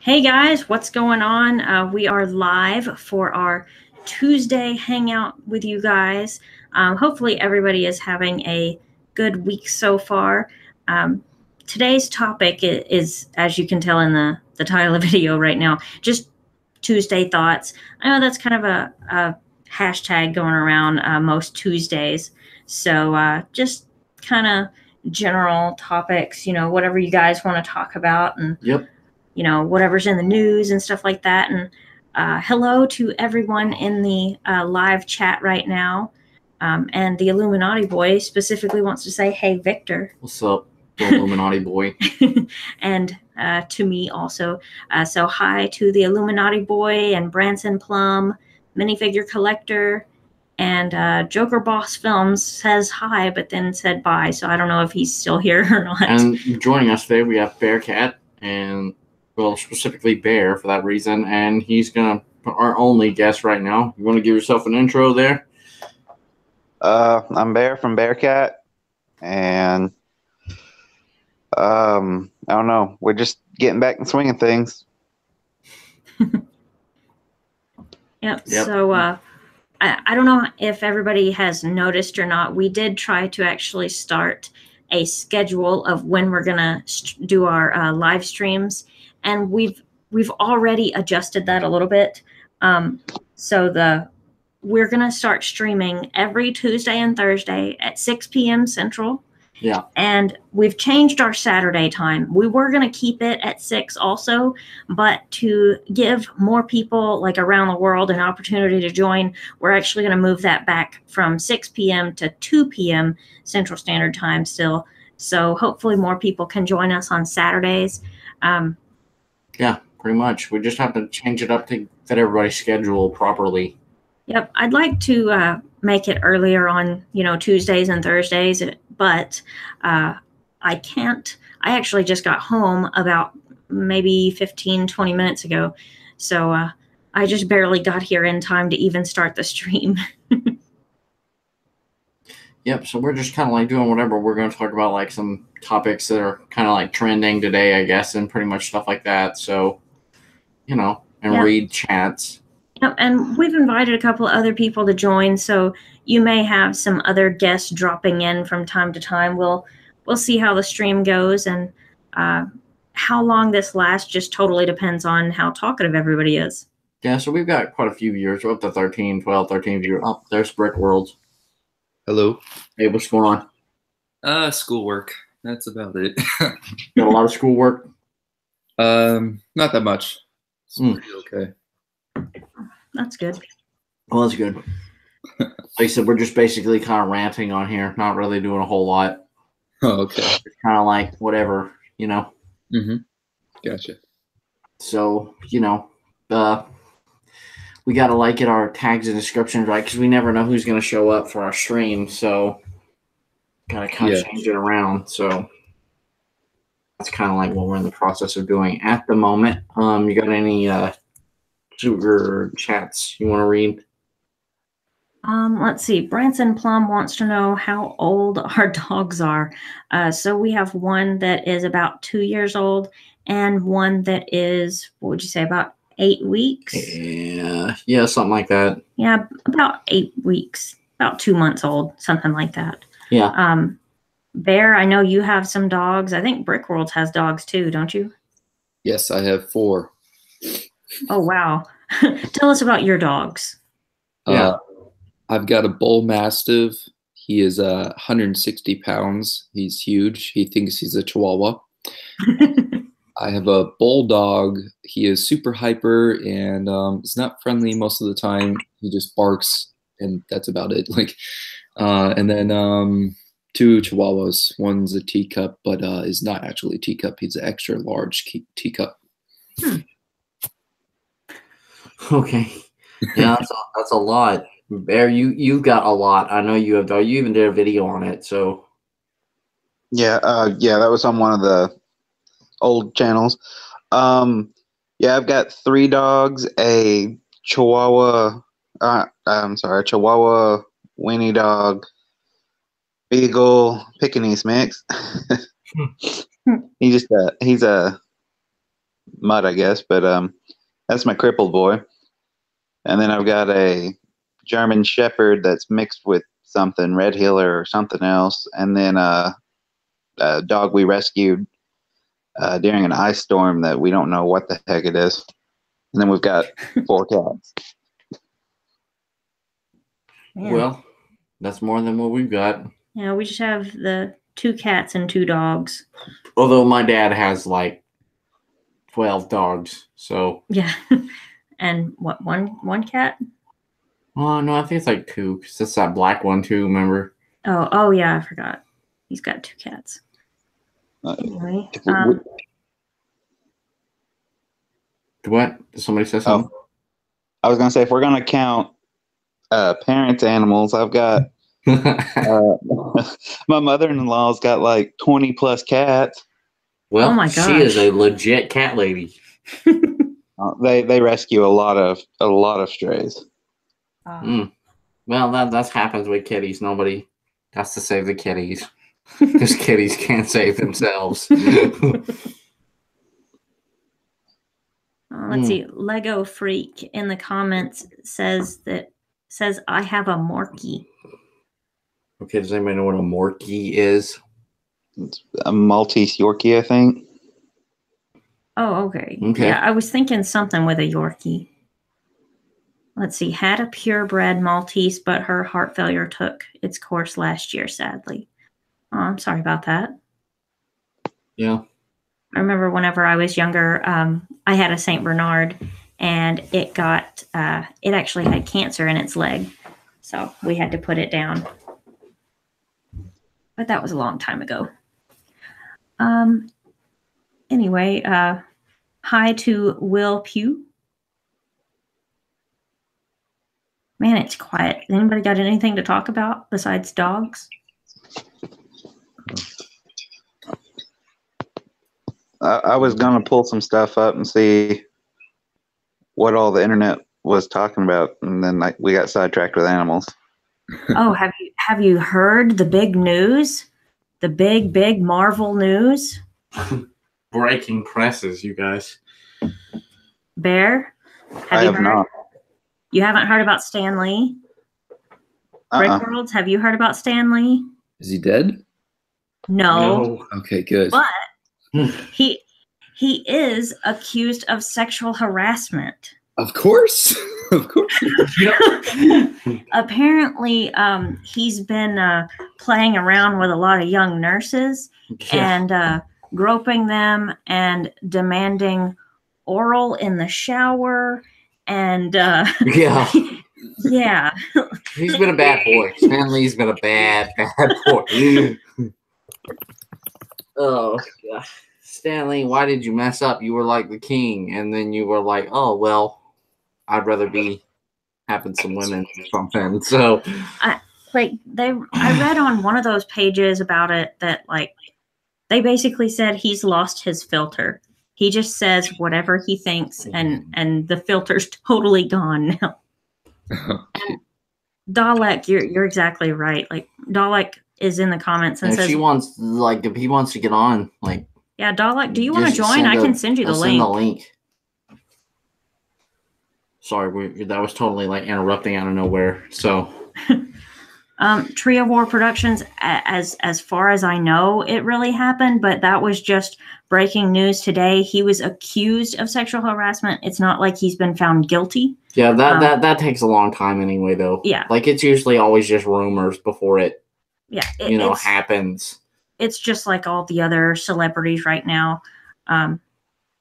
Hey guys, what's going on? We are live for our Tuesday hangout with you guys. Hopefully, everybody is having a good week so far. Today's topic is, as you can tell in the title of the video right now, just Tuesday thoughts. I know that's kind of a hashtag going around most Tuesdays. So just kind of general topics, whatever you guys want to talk about. And Yep. Whatever's in the news and stuff like that. And hello to everyone in the live chat right now. And the Illuminati boy specifically wants to say, hey, Victor. What's up, the Illuminati boy? And to me also. So hi to the Illuminati boy and Branson Plum, minifigure collector. And Joker Boss Films says hi, but then said bye. So I don't know if he's still here or not. And joining us today, we have Bearcat, and well, specifically Bear for that reason. And he's gonna our only guest right now. You want to give yourself an intro there? I'm Bear from Bearcat, and I don't know. We're just getting back in the swing of things. Yep. So I don't know if everybody has noticed or not. We did try to actually start a schedule of when we're gonna do our live streams, and we've already adjusted that a little bit. So we're gonna start streaming every Tuesday and Thursday at 6 p.m. Central. Yeah. And we've changed our Saturday time. We were going to keep it at 6 also, but to give more people like around the world an opportunity to join, we're actually going to move that back from 6 p.m. to 2 p.m. Central Standard Time still. So hopefully more people can join us on Saturdays. Yeah, pretty much. We just have to change it up to fit everybody's schedule properly. Yep. I'd like to make it earlier on, Tuesdays and Thursdays, but I can't. I actually just got home about maybe 15, 20 minutes ago. So I just barely got here in time to even start the stream. Yep, so we're just kind of like doing whatever. We're going to talk about like some topics that are kind of like trending today, I guess, and pretty much stuff like that. So, and Yep. read chats. Yep, and we've invited a couple of other people to join, so you may have some other guests dropping in from time to time. We'll see how the stream goes, and how long this lasts just totally depends on how talkative everybody is. Yeah, so we've got quite a few viewers. We're up to 13 viewers. Oh, there's Brick World. Hello. Hey, what's going on? Schoolwork. That's about it. Got a lot of schoolwork? Not that much. It's pretty okay. That's good. Well, that's good. Like I said, we're just basically kind of ranting on here, not really doing a whole lot. Oh, okay. It's kind of like whatever, Mm-hmm. Gotcha. So, we got to get our tags and descriptions right because we never know who's going to show up for our stream. So, got to kind of change it around. So, that's kind of like what we're in the process of doing at the moment. You got any super chats you want to read? Let's see. Branson Plum wants to know how old our dogs are. So we have one that is about 2 years old and one that is, what would you say, about 8 weeks? Yeah, something like that. Yeah, about 8 weeks, about 2 months old, something like that. Yeah. Bear, I know you have some dogs. I think Brick World has dogs too, don't you? Yes, I have 4. Oh, wow. Tell us about your dogs. Yeah. I've got a bull mastiff. He is 160 pounds. He's huge. He thinks he's a chihuahua. I have a bulldog. He is super hyper and is not friendly most of the time. He just barks, and that's about it. And then 2 chihuahuas. One's a teacup, but is not actually a teacup. He's an extra large teacup. Okay. Yeah, that's a lot. Bear, you've got a lot. I know you have. You even did a video on it. So. Yeah, that was on one of the old channels. Yeah, I've got 3 dogs, a Chihuahua. Chihuahua, Weenie dog, Beagle, Pekingese mix. He's a mud, I guess. But that's my crippled boy. And then I've got a German Shepherd that's mixed with something, Red Heeler or something else. And then a dog we rescued during an ice storm that we don't know what the heck it is. And then we've got 4 cats. Yeah. Well, that's more than what we've got. Yeah, we just have the 2 cats and 2 dogs. Although my dad has like 12 dogs, so Yeah. And what, one cat? oh no, I think it's like 2 because it's that black one too. Remember? Oh yeah, I forgot. He's got 2 cats. Anyway, What? Did somebody say something? I was gonna say if we're gonna count parents' animals, I've got my mother-in-law's got like 20 plus cats. Well, oh my she is gosh. a legit cat lady. They rescue a lot of strays. Well, that happens with kitties. Nobody has to save the kitties because kitties can't save themselves. Let's see. Lego Freak in the comments says I have a Morkie. Okay, does anybody know what a Morkie is? It's a Maltese Yorkie, I think. Oh, okay. Okay. Yeah, I was thinking something with a Yorkie. Let's see. Had a purebred Maltese, but her heart failure took its course last year, sadly. Oh, I'm sorry about that. Yeah. I remember whenever I was younger, I had a Saint Bernard, and it actually had cancer in its leg, so we had to put it down. But that was a long time ago. Anyway, hi to Will Pugh. Man, it's quiet. Anybody got anything to talk about besides dogs? I was gonna pull some stuff up and see what all the internet was talking about, and then we got sidetracked with animals. Oh, have you heard the big news? The big Marvel news? Breaking presses, you guys. Bear? I have not. You haven't heard about Stan Lee? Brickworlds, have you heard about Stan Lee? Is he dead? No. Okay, good. But he is accused of sexual harassment. Of course. Of course. Apparently, he's been playing around with a lot of young nurses and groping them and demanding oral in the shower. And yeah. Yeah. He's been a bad boy. Stan Lee's been a bad boy. Oh, God. Stanley, why did you mess up? You were like the king, and then you were like, oh, well, I'd rather be having some women or something. So, I read on one of those pages about it that, like, they basically said he's lost his filter. He just says whatever he thinks, and the filter's totally gone now. And Dalek, you're exactly right. Like, Dalek is in the comments and if says she wants, like, if he wants to get on, like, yeah, Dalek, do you want to join? I can send you the link. Send the link. Sorry, that was totally like interrupting out of nowhere. So, Tree of War Productions, as far as I know, it really happened, but that was just breaking news today. He was accused of sexual harassment. It's not like he's been found guilty. Yeah, that takes a long time anyway, though. Yeah, like it's usually always just rumors before it. Yeah, happens. It's just like all the other celebrities right now.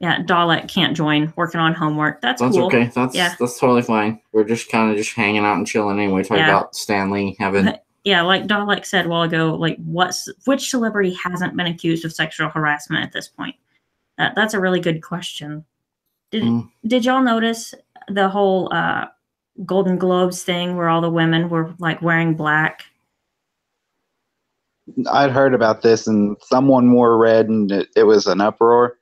Yeah, Dalek can't join, working on homework. That's cool. Okay. That's totally fine. We're just kind of just hanging out and chilling anyway. Talking about Stan Lee having. Yeah, like Dalek said a while ago, like which celebrity hasn't been accused of sexual harassment at this point? That's a really good question. Did y'all notice the whole Golden Globes thing where all the women were like wearing black? I'd heard about this, and someone wore red, and it was an uproar.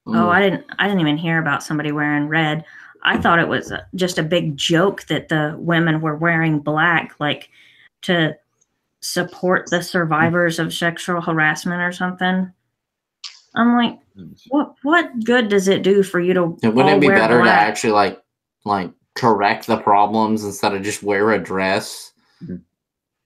Oh, I didn't even hear about somebody wearing red. I thought it was just a big joke that the women were wearing black, like to support the survivors of sexual harassment or something. I'm like, what good does it do for you to Wouldn't all it be wear better black? to actually like correct the problems instead of just wear a dress? Mhm.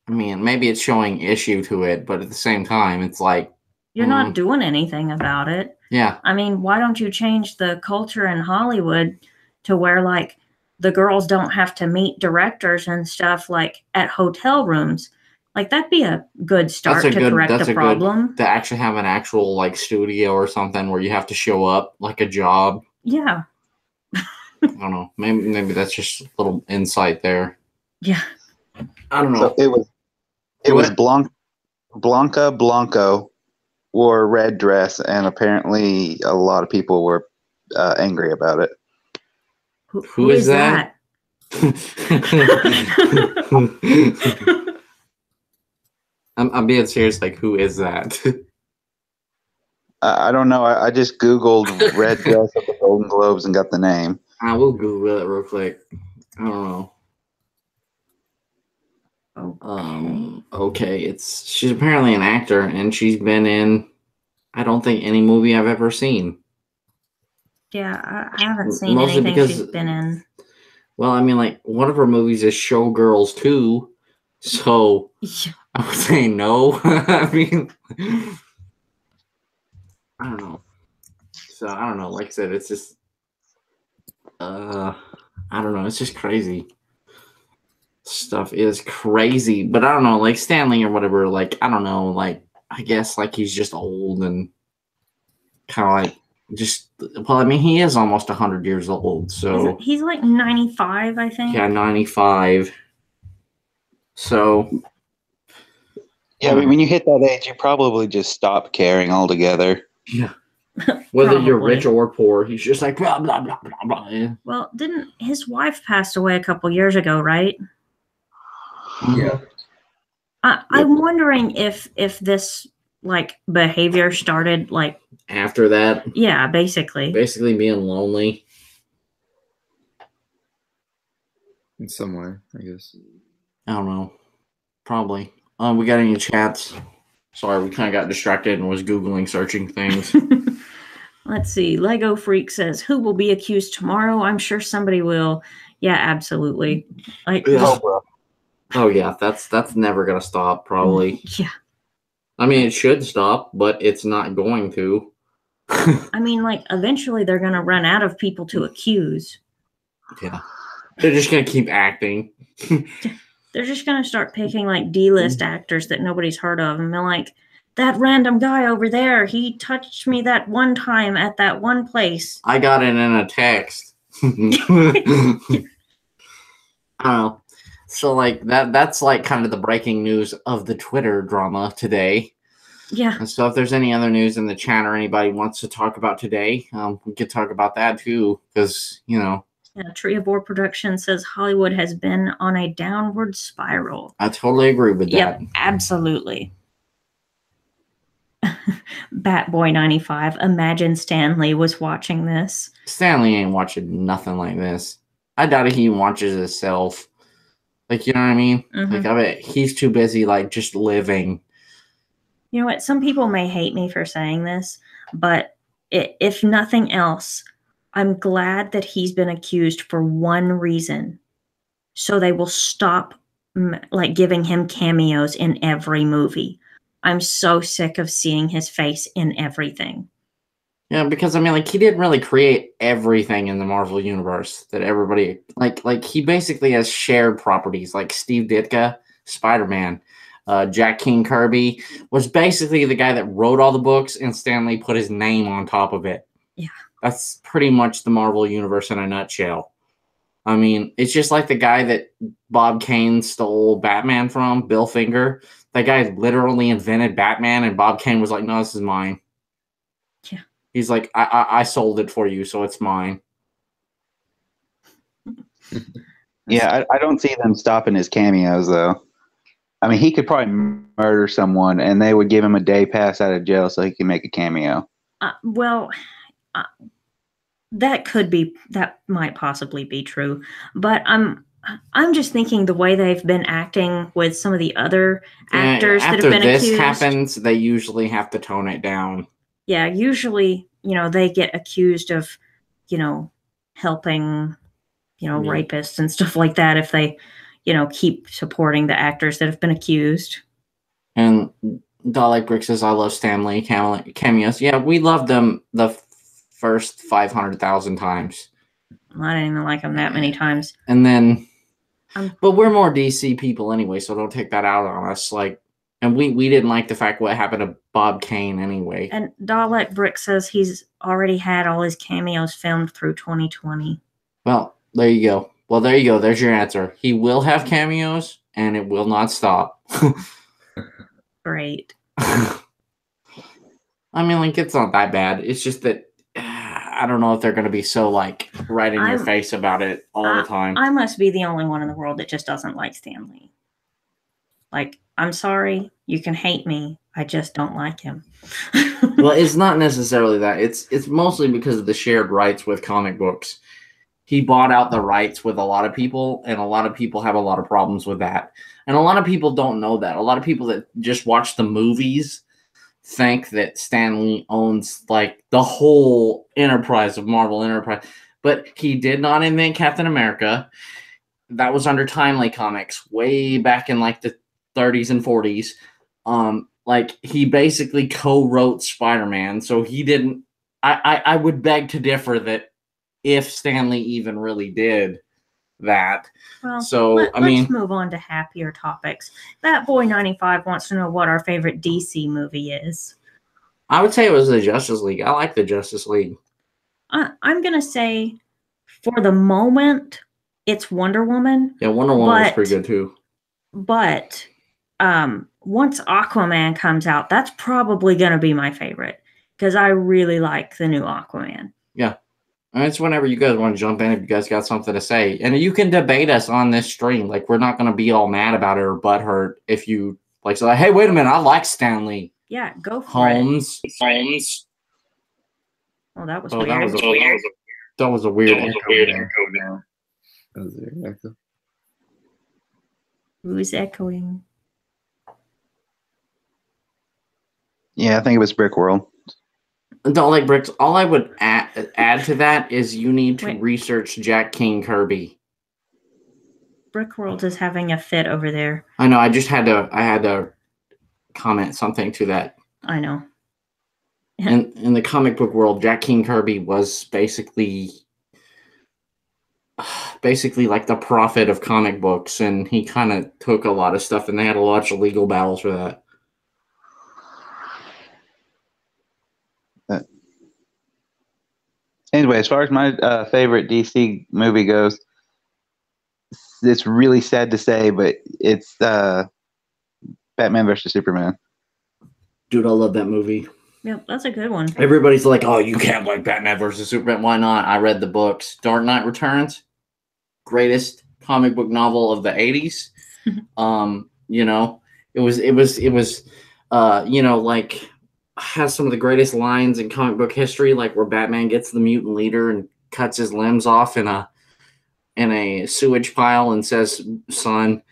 I mean, maybe it's showing issue to it, but at the same time, it's like You're not doing anything about it. Yeah. I mean, why don't you change the culture in Hollywood to where like the girls don't have to meet directors and stuff like at hotel rooms? Like that'd be a good start to correct the problem. To actually have an actual like studio or something where you have to show up like a job. Yeah. I don't know. Maybe that's just a little insight there. Yeah. I don't know. So it was Blanca Blanco wore a red dress, and apparently a lot of people were angry about it. Who is that? I'm being serious. Like, who is that? I don't know. I just Googled red dress at the Golden Globes and got the name. I will Google it real quick. I don't know. Okay, she's apparently an actor, and she's been in, I don't think, any movie I've ever seen. Yeah, I haven't seen anything she's been in. Well, I mean, like, one of her movies is Showgirls 2, so I would say no. I mean, I don't know. So, I don't know. Like I said, it's just, I don't know. It's just crazy. Stuff is crazy. But I don't know, like, Stanley or whatever, like, I don't know, like, I guess, like, he's just old and kind of like, well, I mean, he is almost 100 years old, so. He's like 95, I think. Yeah, 95. So. Yeah, I mean, when you hit that age, you probably just stop caring altogether. Yeah. Whether you're rich or poor, he's just like, blah, blah, blah, blah, blah. Yeah. Well, didn't his wife passed away a couple years ago, right? Yeah. I'm wondering if this like behavior started like after that. Yeah, basically being lonely in some way, I guess. I don't know, probably. We got any chats? Sorry, we kind of got distracted and was Googling, searching things. Let's see. Lego Freak says, who will be accused tomorrow? I'm sure somebody will. Yeah, absolutely. Like oh yeah, that's never gonna stop, probably. Yeah. I mean, it should stop, but it's not going to. I mean, like, eventually they're gonna run out of people to accuse. Yeah. They're just gonna keep acting. They're just gonna start picking like D-list actors that nobody's heard of, and they're like, that random guy over there, he touched me that one time at that one place. I got it in a text. I don't know. So like that's like kind of the breaking news of the Twitter drama today. Yeah. And so if there's any other news in the chat or anybody wants to talk about today, we could talk about that too, because Yeah, Tree of War Production says Hollywood has been on a downward spiral. I totally agree with that. Yep, absolutely. Batboy 95. Imagine Stanley was watching this. Stanley ain't watching nothing like this. I doubt he watches himself. Like, you know what I mean? Mm-hmm. Like, I bet he's too busy, like, just living. You know what? Some people may hate me for saying this, but if nothing else, I'm glad that he's been accused for one reason. So they will stop, like, giving him cameos in every movie. I'm so sick of seeing his face in everything. Yeah, because I mean, like, he didn't really create everything in the Marvel universe that everybody like. He basically has shared properties, like Steve Ditko, Spider-Man, Jack King Kirby was basically the guy that wrote all the books, and Stanley put his name on top of it. Yeah, that's pretty much the Marvel universe in a nutshell. I mean, it's just like the guy that Bob Kane stole Batman from, Bill Finger. That guy literally invented Batman, and Bob Kane was like, "No, this is mine." Yeah. He's like, I sold it for you, so it's mine. Yeah, I don't see them stopping his cameos, though. I mean, he could probably murder someone, and they would give him a day pass out of jail so he can make a cameo. That might possibly be true. But I'm just thinking the way they've been acting with some of the other actors that have been accused. After this happens, they usually have to tone it down. Yeah, usually, they get accused of, helping, rapists and stuff like that if they, keep supporting the actors that have been accused. And Dalek Brick says, I love Stanley cameos. Yeah, we loved them the first 500,000 times. I didn't even like them that many times. And then, but we're more DC people anyway, so don't take that out on us. Like, and we didn't like the fact what happened to Bob Kane anyway. And Dalek Brick says he's already had all his cameos filmed through 2020. Well, there you go. Well, there you go. There's your answer. He will have cameos, and it will not stop. Great. I mean, like, it's not that bad. It's just that I don't know if they're going to be so, like, right in your face about it all the time. I must be the only one in the world that just doesn't like Stanley. Like, I'm sorry. You can hate me. I just don't like him. Well, it's not necessarily that. It's mostly because of the shared rights with comic books. He bought out the rights with a lot of people, and a lot of people have a lot of problems with that. And a lot of people don't know that. A lot of people that just watch the movies think that Stan Lee owns, like, the whole enterprise of Marvel Enterprise. But he did not invent Captain America. That was under Timely Comics way back in, like, the 30s and 40s. Like, he basically co-wrote Spider-Man, so he didn't... I would beg to differ that if Stanley even really did that. Well, so let's move on to happier topics. That Boy 95 wants to know what our favorite DC movie is. I would say it was the Justice League. I like the Justice League. I'm gonna say, for the moment, it's Wonder Woman. Yeah, Wonder Woman was pretty good too. But once Aquaman comes out, that's probably gonna be my favorite because I really like the new Aquaman. Yeah. And it's whenever you guys want to jump in if you guys got something to say. And you can debate us on this stream. Like, we're not going to be all mad about it or butthurt if you, like, say, hey, wait a minute, I like Stanley. Yeah, go for it. Holmes. Oh, that was weird. That was a weird echo there. That was an echo. Who's echoing? Yeah, I think it was Brick World. Don't like bricks. All I would add to that is you need to research Jack King Kirby. Brickworld is having a fit over there. I know. I had to comment something to that. I know. In the comic book world, Jack King Kirby was basically like the prophet of comic books, and he kind of took a lot of stuff, and they had a lot of legal battles for that. Anyway, as far as my favorite DC movie goes, it's really sad to say, but it's Batman versus Superman. Dude, I love that movie. Yep, that's a good one. Everybody's like, oh, you can't like Batman versus Superman. Why not? I read the books. Dark Knight Returns, greatest comic book novel of the 80s. You know, it was you know, like, has some of the greatest lines in comic book history, like where Batman gets the mutant leader and cuts his limbs off in a sewage pile and says, son,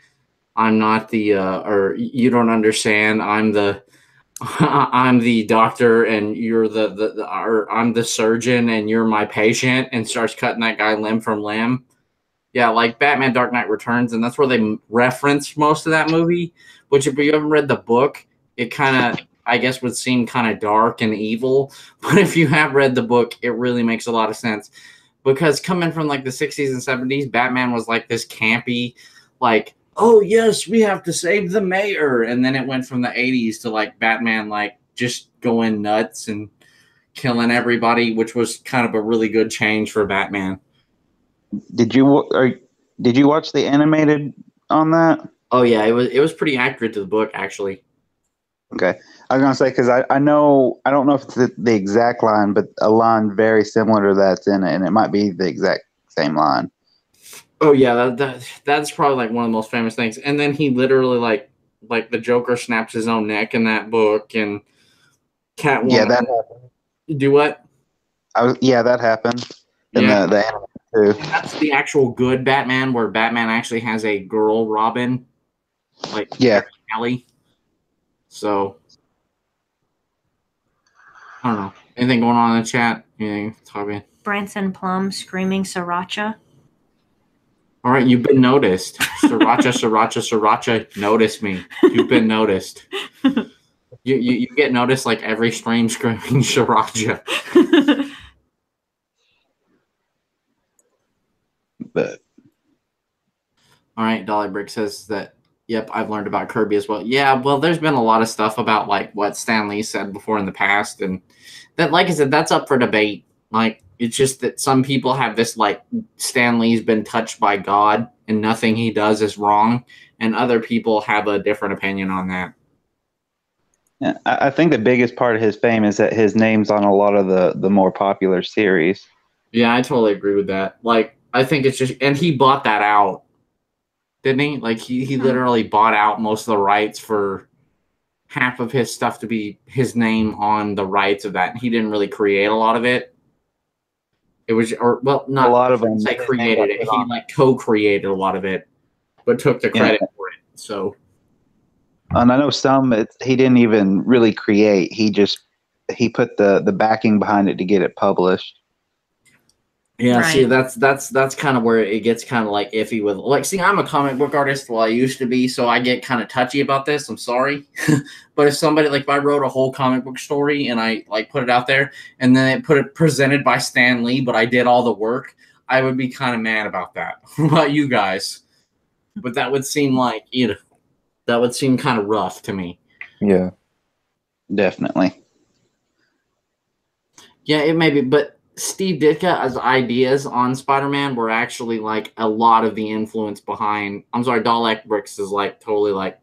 I'm not the or you don't understand, I'm the doctor and you're or I'm the surgeon and you're my patient, and starts cutting that guy limb from limb. Yeah, like Batman Dark Knight Returns, and that's where they reference most of that movie, which if you haven't read the book, it kind of, I guess, would seem kind of dark and evil. But if you have read the book, it really makes a lot of sense. Because coming from like the 60s and 70s, Batman was like this campy, like, oh, yes, we have to save the mayor. And then it went from the 80s to like Batman, like, just going nuts and killing everybody, which was kind of a really good change for Batman. Did you watch the animated on that? Oh, yeah, it was pretty accurate to the book, actually. Okay. I was going to say, because I know, I don't know if it's the exact line, but a line very similar to that's in it, and it might be the exact same line. Oh, yeah, that's probably like one of the most famous things. And then he literally, like the Joker snaps his own neck in that book, and Catwoman. Yeah, that happened. Do what? That happened in the anime too. And that's the actual good Batman, where Batman actually has a girl Robin, like Ellie. So, I don't know. Anything going on in the chat? Anything talking? Branson Plum screaming sriracha. All right, you've been noticed. Sriracha, sriracha, sriracha. Notice me. You've been noticed. You get noticed like every stream screaming sriracha. But all right, Dolly Brick says that. Yep, I've learned about Kirby as well. Yeah, well, there's been a lot of stuff about like what Stan Lee said before in the past, and that, like I said, that's up for debate. Like, it's just that some people have this like Stan Lee's been touched by God and nothing he does is wrong, and other people have a different opinion on that. yeah, I think the biggest part of his fame is that his name's on a lot of the more popular series. Yeah, I totally agree with that. Like, I think it's just, and he bought that out, didn't he? Like, he literally bought out most of the rights for half of his stuff to be his name on the rights of that. And he didn't really create a lot of it. It was, or well, not A lot of them say created it. He like co-created a lot of it, but took the credit for it. So, and I know some he didn't even really create. He put the backing behind it to get it published. yeah, Right. see, that's kind of where it gets kind of like iffy with, like, see, I'm a comic book artist, well, I used to be, so I get kind of touchy about this. I'm sorry. But if somebody, like, if I wrote a whole comic book story and I like put it out there and then it presented by Stan Lee, but I did all the work, I would be kind of mad about that. What about you guys? But that would seem like, you know, that would seem kind of rough to me. Yeah. Definitely. Yeah, it may be, but Steve Ditka's ideas on Spider-Man were actually like a lot of the influence behind. I'm sorry, Dalek Bricks is like totally like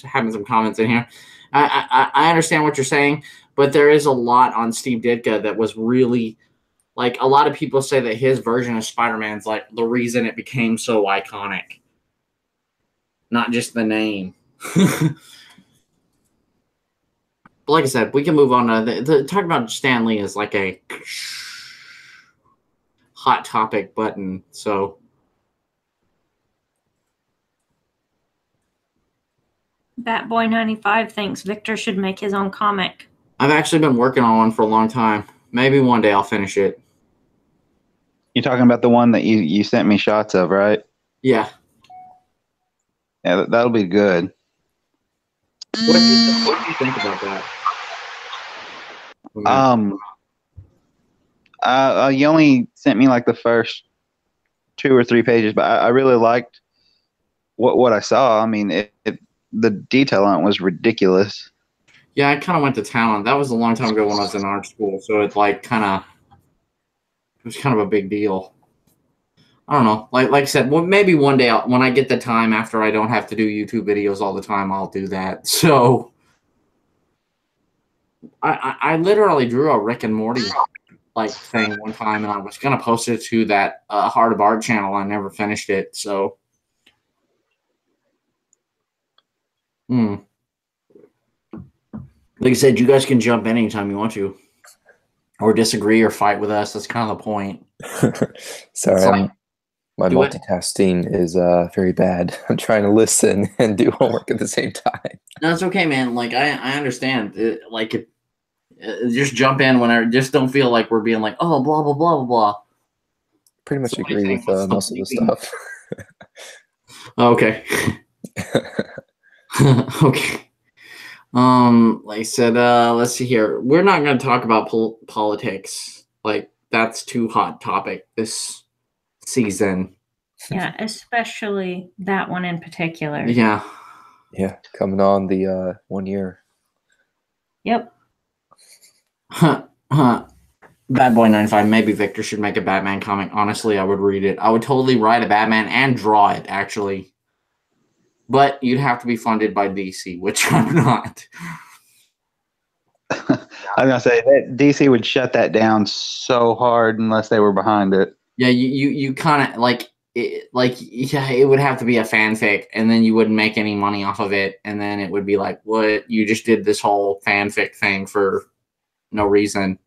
having some comments in here. I understand what you're saying, but there is a lot on Steve Ditka that was really like, a lot of people say that his version of Spider-Man's like the reason it became so iconic, not just the name. But like I said, we can move on to talk about Stan Lee is like a hot topic button. So Batboy95 thinks Victor should make his own comic. I've actually been working on one for a long time. Maybe one day I'll finish it. You're talking about the one that you sent me shots of, right? Yeah. Yeah, that'll be good. What do you think about that? You only sent me like the first 2 or 3 pages, but I really liked what I saw. I mean, the detail on it was ridiculous. Yeah, I kind of went to town. That was a long time ago when I was in art school, so it like it was kind of a big deal. I don't know. Like I said, well, maybe one day when I get the time after I don't have to do YouTube videos all the time, I'll do that. So I literally drew a Rick and Morty like thing one time, and I was gonna post it to that Heart of Art channel. I never finished it. So, like I said, you guys can jump in anytime you want to, or disagree or fight with us. That's kind of the point. Sorry, my multitasking is very bad. I'm trying to listen and do homework at the same time. No, it's okay, man. Like I understand. Just jump in whenever. Just don't feel like we're being like, oh, blah blah blah blah blah. Pretty much agree with most of the stuff. Okay. Okay. Like I said, let's see here. We're not going to talk about politics. Like, that's too hot topic this season. Yeah, especially that one in particular. Yeah. Yeah, coming on the 1 year. Yep. Batboy95, maybe Victor should make a Batman comic. Honestly, I would read it. I would totally write a Batman and draw it, actually. But you'd have to be funded by DC, which I'm not. I was gonna say that DC would shut that down so hard unless they were behind it. Yeah, you kind of like it would have to be a fanfic, and then you wouldn't make any money off of it, and then it would be like, what? You just did this whole fanfic thing for no reason,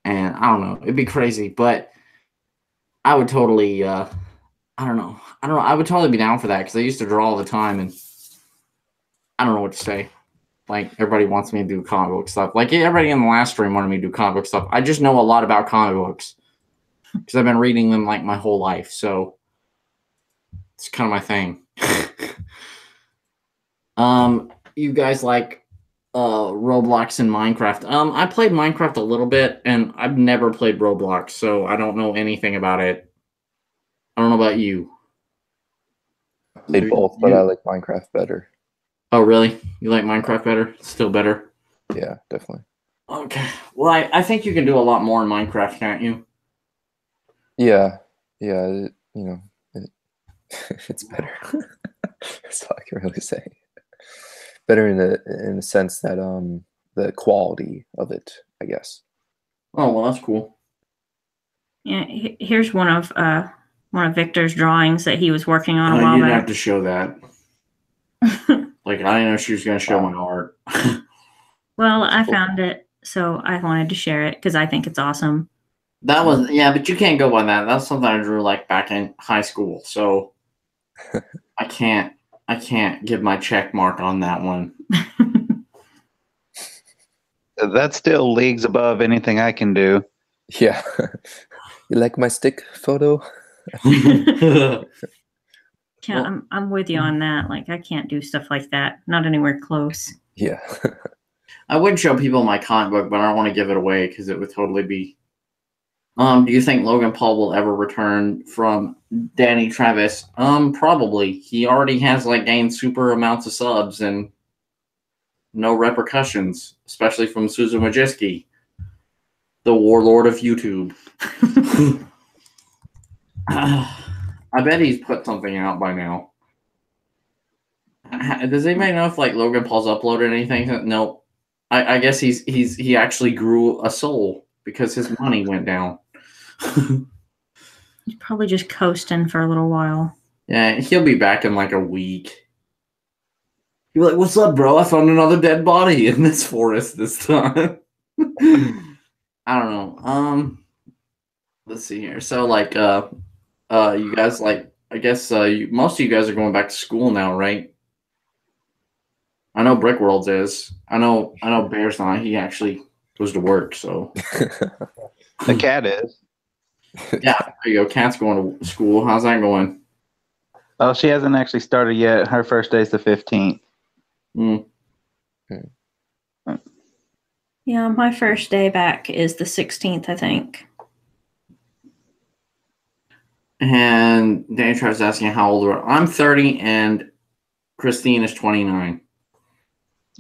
and I don't know. It'd be crazy, but I would totally. I don't know. I would totally be down for that because I used to draw all the time, and I don't know what to say. Like, everybody wants me to do comic book stuff. Like, everybody in the last stream wanted me to do comic book stuff. I just know a lot about comic books because I've been reading them like my whole life. So it's kind of my thing. You guys like Roblox and Minecraft? I played Minecraft a little bit, and I've never played Roblox, so I don't know anything about it. I don't know about you. I played both, but I like Minecraft better. Oh, really? You like Minecraft better? Still better? Yeah, definitely. Okay. Well, I think you can do a lot more in Minecraft, can't you? Yeah. It's better. That's all I can really say. Better in the sense that the quality of it, I guess. Oh, well, that's cool. Yeah, here's one of Victor's drawings that he was working on a while You'd back. have to show that. Like, I didn't know she was going to show my art. Well, I found it, so I wanted to share it because I think it's awesome. That was, yeah, but you can't go by that. That's something I drew like back in high school, so I can't give my check mark on that one. That's still leagues above anything I can do. Yeah. You like my stick photo? I'm with you on that. Like, I can't do stuff like that. Not anywhere close. Yeah. I would show people my comic book, but I don't want to give it away because it would totally be. Do you think Logan Paul will ever return from Danny Travis? Probably. He already has like gained super amounts of subs and no repercussions, especially from Susan Wojcicki, the warlord of YouTube. I bet he's put something out by now. Does anybody know if like Logan Paul's uploaded anything? No. I guess he actually grew a soul because his money went down. He's probably just coasting for a little while. Yeah, he'll be back in like a week. You're like, "What's up, bro? I found another dead body in this forest this time." I don't know. Let's see here. So like you guys like, I guess most of you guys are going back to school now, right? I know Brickworlds is. I know Bear's not. He actually goes to work, so The cat is. yeah, there you go. Kat's going to school. How's that going? Oh, she hasn't actually started yet. Her first day's the 15th. Yeah, my first day back is the 16th, I think. And Danny Travis is asking how old are I'm 30 and Christine is 29.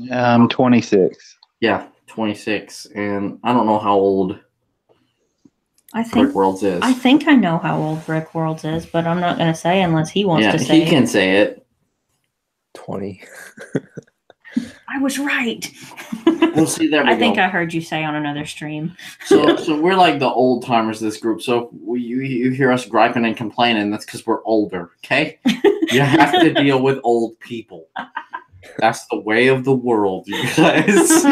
I'm 26. Yeah, 26. And I don't know how old BrickWorlds is. I think I know how old BrickWorlds is, but I'm not going to say unless he wants to say. Yeah, he can say it. 20. I was right. We'll see. There we go. I think I heard you say on another stream. So we're like the old timers of this group. So you hear us griping and complaining, that's because we're older, okay? You have to deal with old people. That's the way of the world, you guys.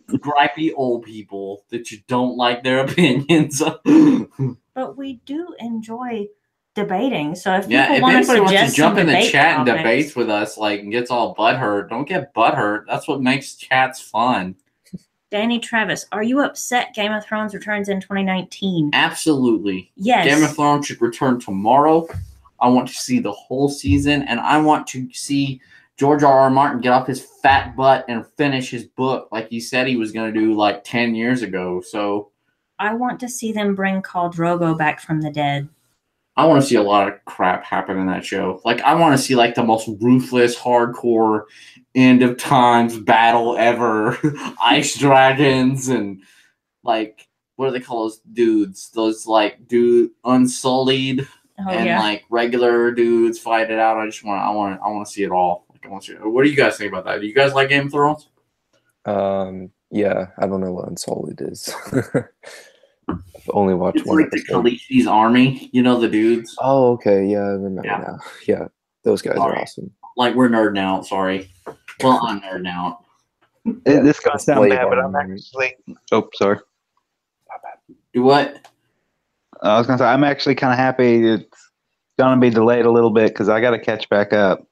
Gripey old people that you don't like their opinions. But we do enjoy debating. So if anybody want wants to jump in the chat topics, and debates with us, like, and gets all butthurt, don't get butthurt. That's what makes chats fun. Danny Travis, are you upset Game of Thrones returns in 2019? Absolutely. Yes. Game of Thrones should return tomorrow. I want to see the whole season, and I want to see George R.R. Martin get off his fat butt and finish his book like he said he was going to do like 10 years ago. So I want to see them bring Khal Drogo back from the dead. I want to see a lot of crap happen in that show. Like, I want to see like the most ruthless, hardcore, end of times battle ever. Ice dragons and like, what do they call those dudes? Those like unsullied like regular dudes fight it out. I want to see it all. Like, I want to see it. What do you guys think about that? Do you guys like Game of Thrones? Yeah, I don't know what Unsullied is. I've only watched it's one like episode. The Khaleesi's army, you know, the dudes. Oh, okay, yeah, I remember now. Yeah, those guys are awesome. Like, we're nerding out. Sorry. Well, I'm nerding out. This is gonna sound bad, but I'm actually. Oh, sorry. Do what? I was gonna say I'm actually kind of happy it's gonna be delayed a little bit because I got to catch back up.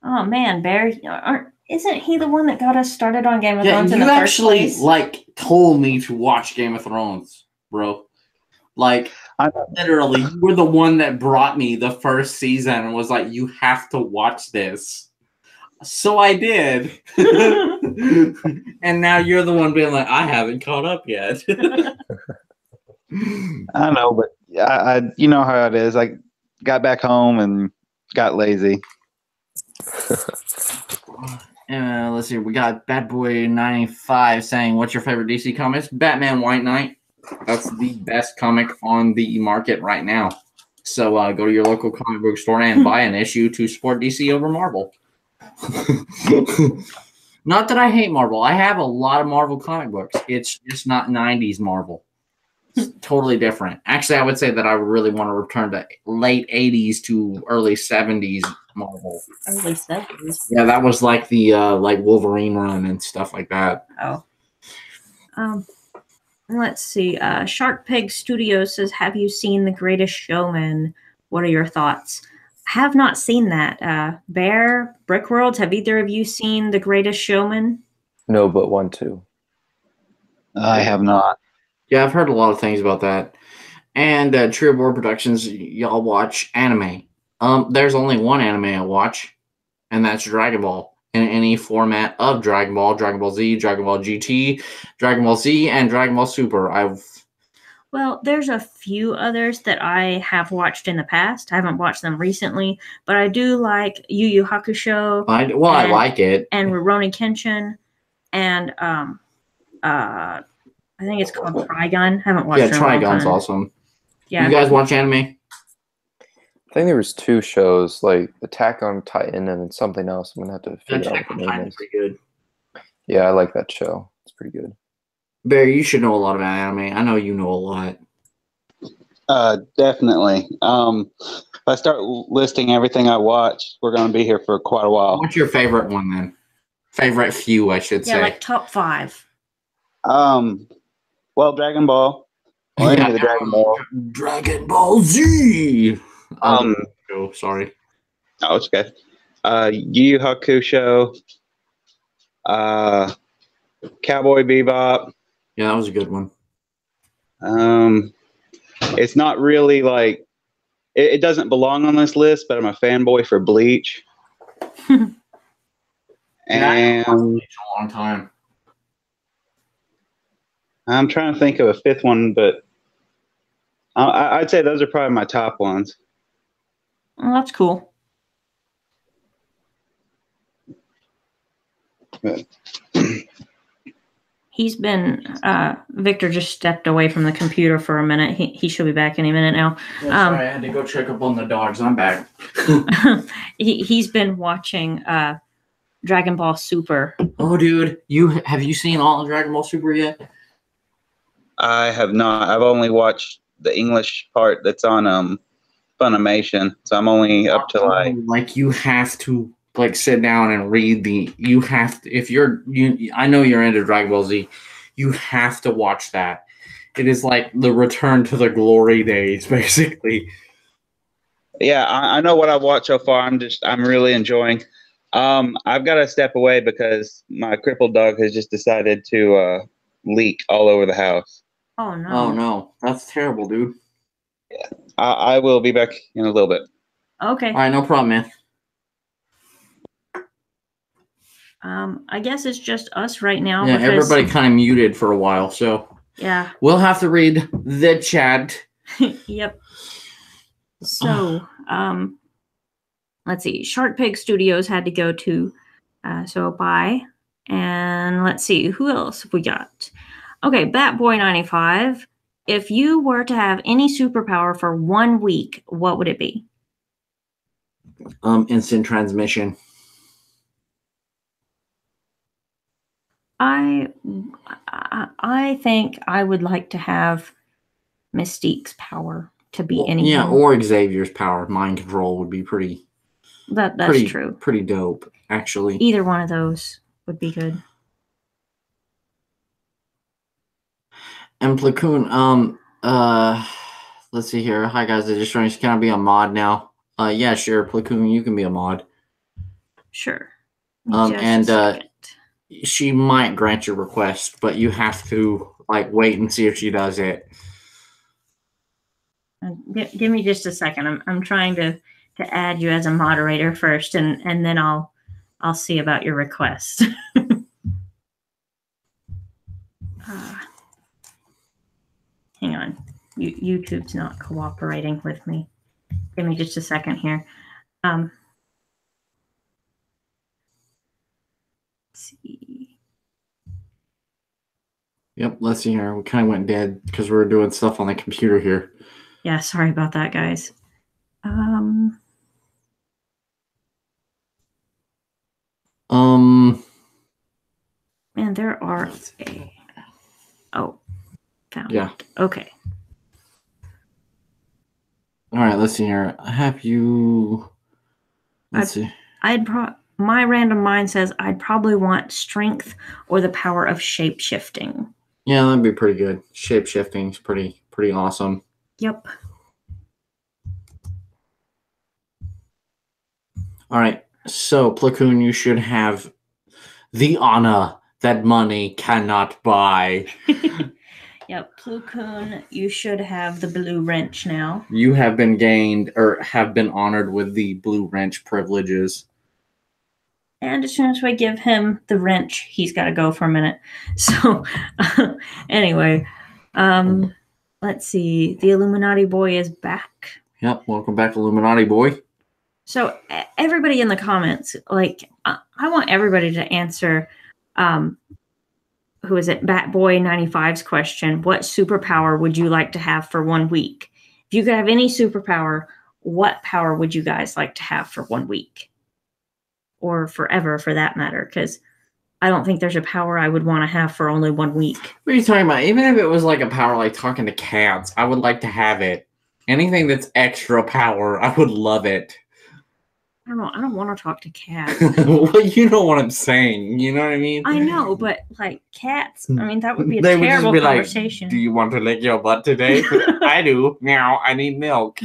Oh man, Bear, isn't he the one that got us started on Game of Yeah, Thrones in you the first actually place? like told me to watch Game of Thrones, bro. Like literally, you were the one that brought me the first season and was like, "You have to watch this." So I did, and now you're the one being like, "I haven't caught up yet." I know, but I you know how it is. I got back home and got lazy. Let's see. We got Bad Boy 95 saying, "What's your favorite DC comics?" Batman White Knight. That's the best comic on the market right now. So go to your local comic book store and buy an issue to support DC over Marvel. Not that I hate Marvel. I have a lot of Marvel comic books. It's just not 90s Marvel. It's totally different. Actually, I would say that I really want to return to late 80s to early 70s Marvel. Early 70s. Yeah, that was like the like Wolverine run and stuff like that. Oh. Let's see. Shark Pig Studios says, "Have you seen The Greatest Showman? What are your thoughts?" Have not seen that. Bear, Brickworld, have either of you seen The Greatest Showman? No, but one, too. I have not. Yeah, I've heard a lot of things about that. And Trio Board Productions, y'all watch anime. There's only one anime I watch, and that's Dragon Ball. In any format of Dragon Ball Z, Dragon Ball GT, Dragon Ball Z, and Dragon Ball Super. Well, there's a few others that I have watched in the past. I haven't watched them recently, but I do like Yu Yu Hakusho. I like it. And Rurouni Kenshin, and I think it's called Trigun. Haven't watched it in a long Trigun's time. awesome. Yeah. You guys watch anime? I think there was 2 shows, like Attack on Titan and then something else. I'm gonna have to figure out Attack what on the name Titan's is. pretty good. Yeah, I like that show. It's pretty good. Barry, you should know a lot about anime. I know you know a lot. Definitely. If I start listing everything I watch, we're going to be here for quite a while. What's your favorite one then? Favorite few, I should say. Yeah, like top 5. Well, Dragon Ball. Or any of the Dragon Ball. Dragon Ball Z. Oh, sorry. Oh, it's okay. Yu Yu Hakusho. Cowboy Bebop. Yeah, that was a good one. It's not really like it doesn't belong on this list, but I'm a fanboy for Bleach. And a long time. I'm trying to think of a 5th one, but I'd say those are probably my top ones. Well, that's cool. He's been Victor just stepped away from the computer for a minute. He should be back any minute now. Sorry, I had to go check up on the dogs. I'm back. He's been watching Dragon Ball Super. Oh, dude, have you seen all of Dragon Ball Super yet? I have not. I've only watched the English part that's on Funimation, so I'm only up to like you have to like sit down and read you have to, if you're I know you're into Dragon Ball Z, you have to watch that. It is like the return to the glory days, basically. Yeah, I know what I've watched so far. I'm really enjoying. I've got to step away because my crippled dog has just decided to leak all over the house. Oh no! Oh no, that's terrible, dude. Yeah, I will be back in a little bit. Okay. All right, no problem, man. I guess it's just us right now. Yeah, everybody kind of muted for a while, so yeah, we'll have to read the chat. Yep. So, let's see. Shark Pig Studios had to go to, so bye. And let's see, who else we got? Okay, Batboy 95. If you were to have any superpower for 1 week, what would it be? Instant transmission. I think I would like to have Mystique's power to be anything. Yeah, or Xavier's power. Mind control would be pretty. That's true. Pretty dope, actually. Either one of those would be good. And Platoon, let's see here. Hi guys, I just joined. Can I be a mod now? Yeah, sure. Platoon, you can be a mod. Sure. And she might grant your request, but you have to like wait and see if she does it. Give me just a second. I'm trying to add you as a moderator first, and then I'll see about your request. Hang on. YouTube's not cooperating with me. Give me just a second here. Let's see. Yep, let's see here. We kind of went dead because we were doing stuff on the computer here. Yeah, sorry about that, guys. Man, there are found it. Okay. All right, let's see here. Have you? Let's see. My random mind says I'd probably want strength or the power of shape shifting. Yeah, that'd be pretty good. Shape shifting is pretty awesome. Yep. All right, so Platoon, you should have the honor that money cannot buy. Yep, Platoon, you should have the blue wrench now. You have been have been honored with the blue wrench privileges. And as soon as we give him the wrench, he's got to go for a minute. So, anyway, let's see. The Illuminati boy is back. Yep, welcome back, Illuminati boy. So, everybody in the comments, like, I want everybody to answer, who is it? Batboy 95's question. What superpower would you like to have for 1 week? If you could have any superpower, what power would you guys like to have for 1 week? Or forever, for that matter, because I don't think there's a power I would want to have for only 1 week. What are you talking about? Even if it was like a power like talking to cats, I would like to have it. Anything that's extra power, I would love it. I don't want to talk to cats. Well, you know what I'm saying. You know what I mean? I know, but like cats, I mean, that would be a terrible conversation. Like, do you want to lick your butt today? I do. Now I need milk.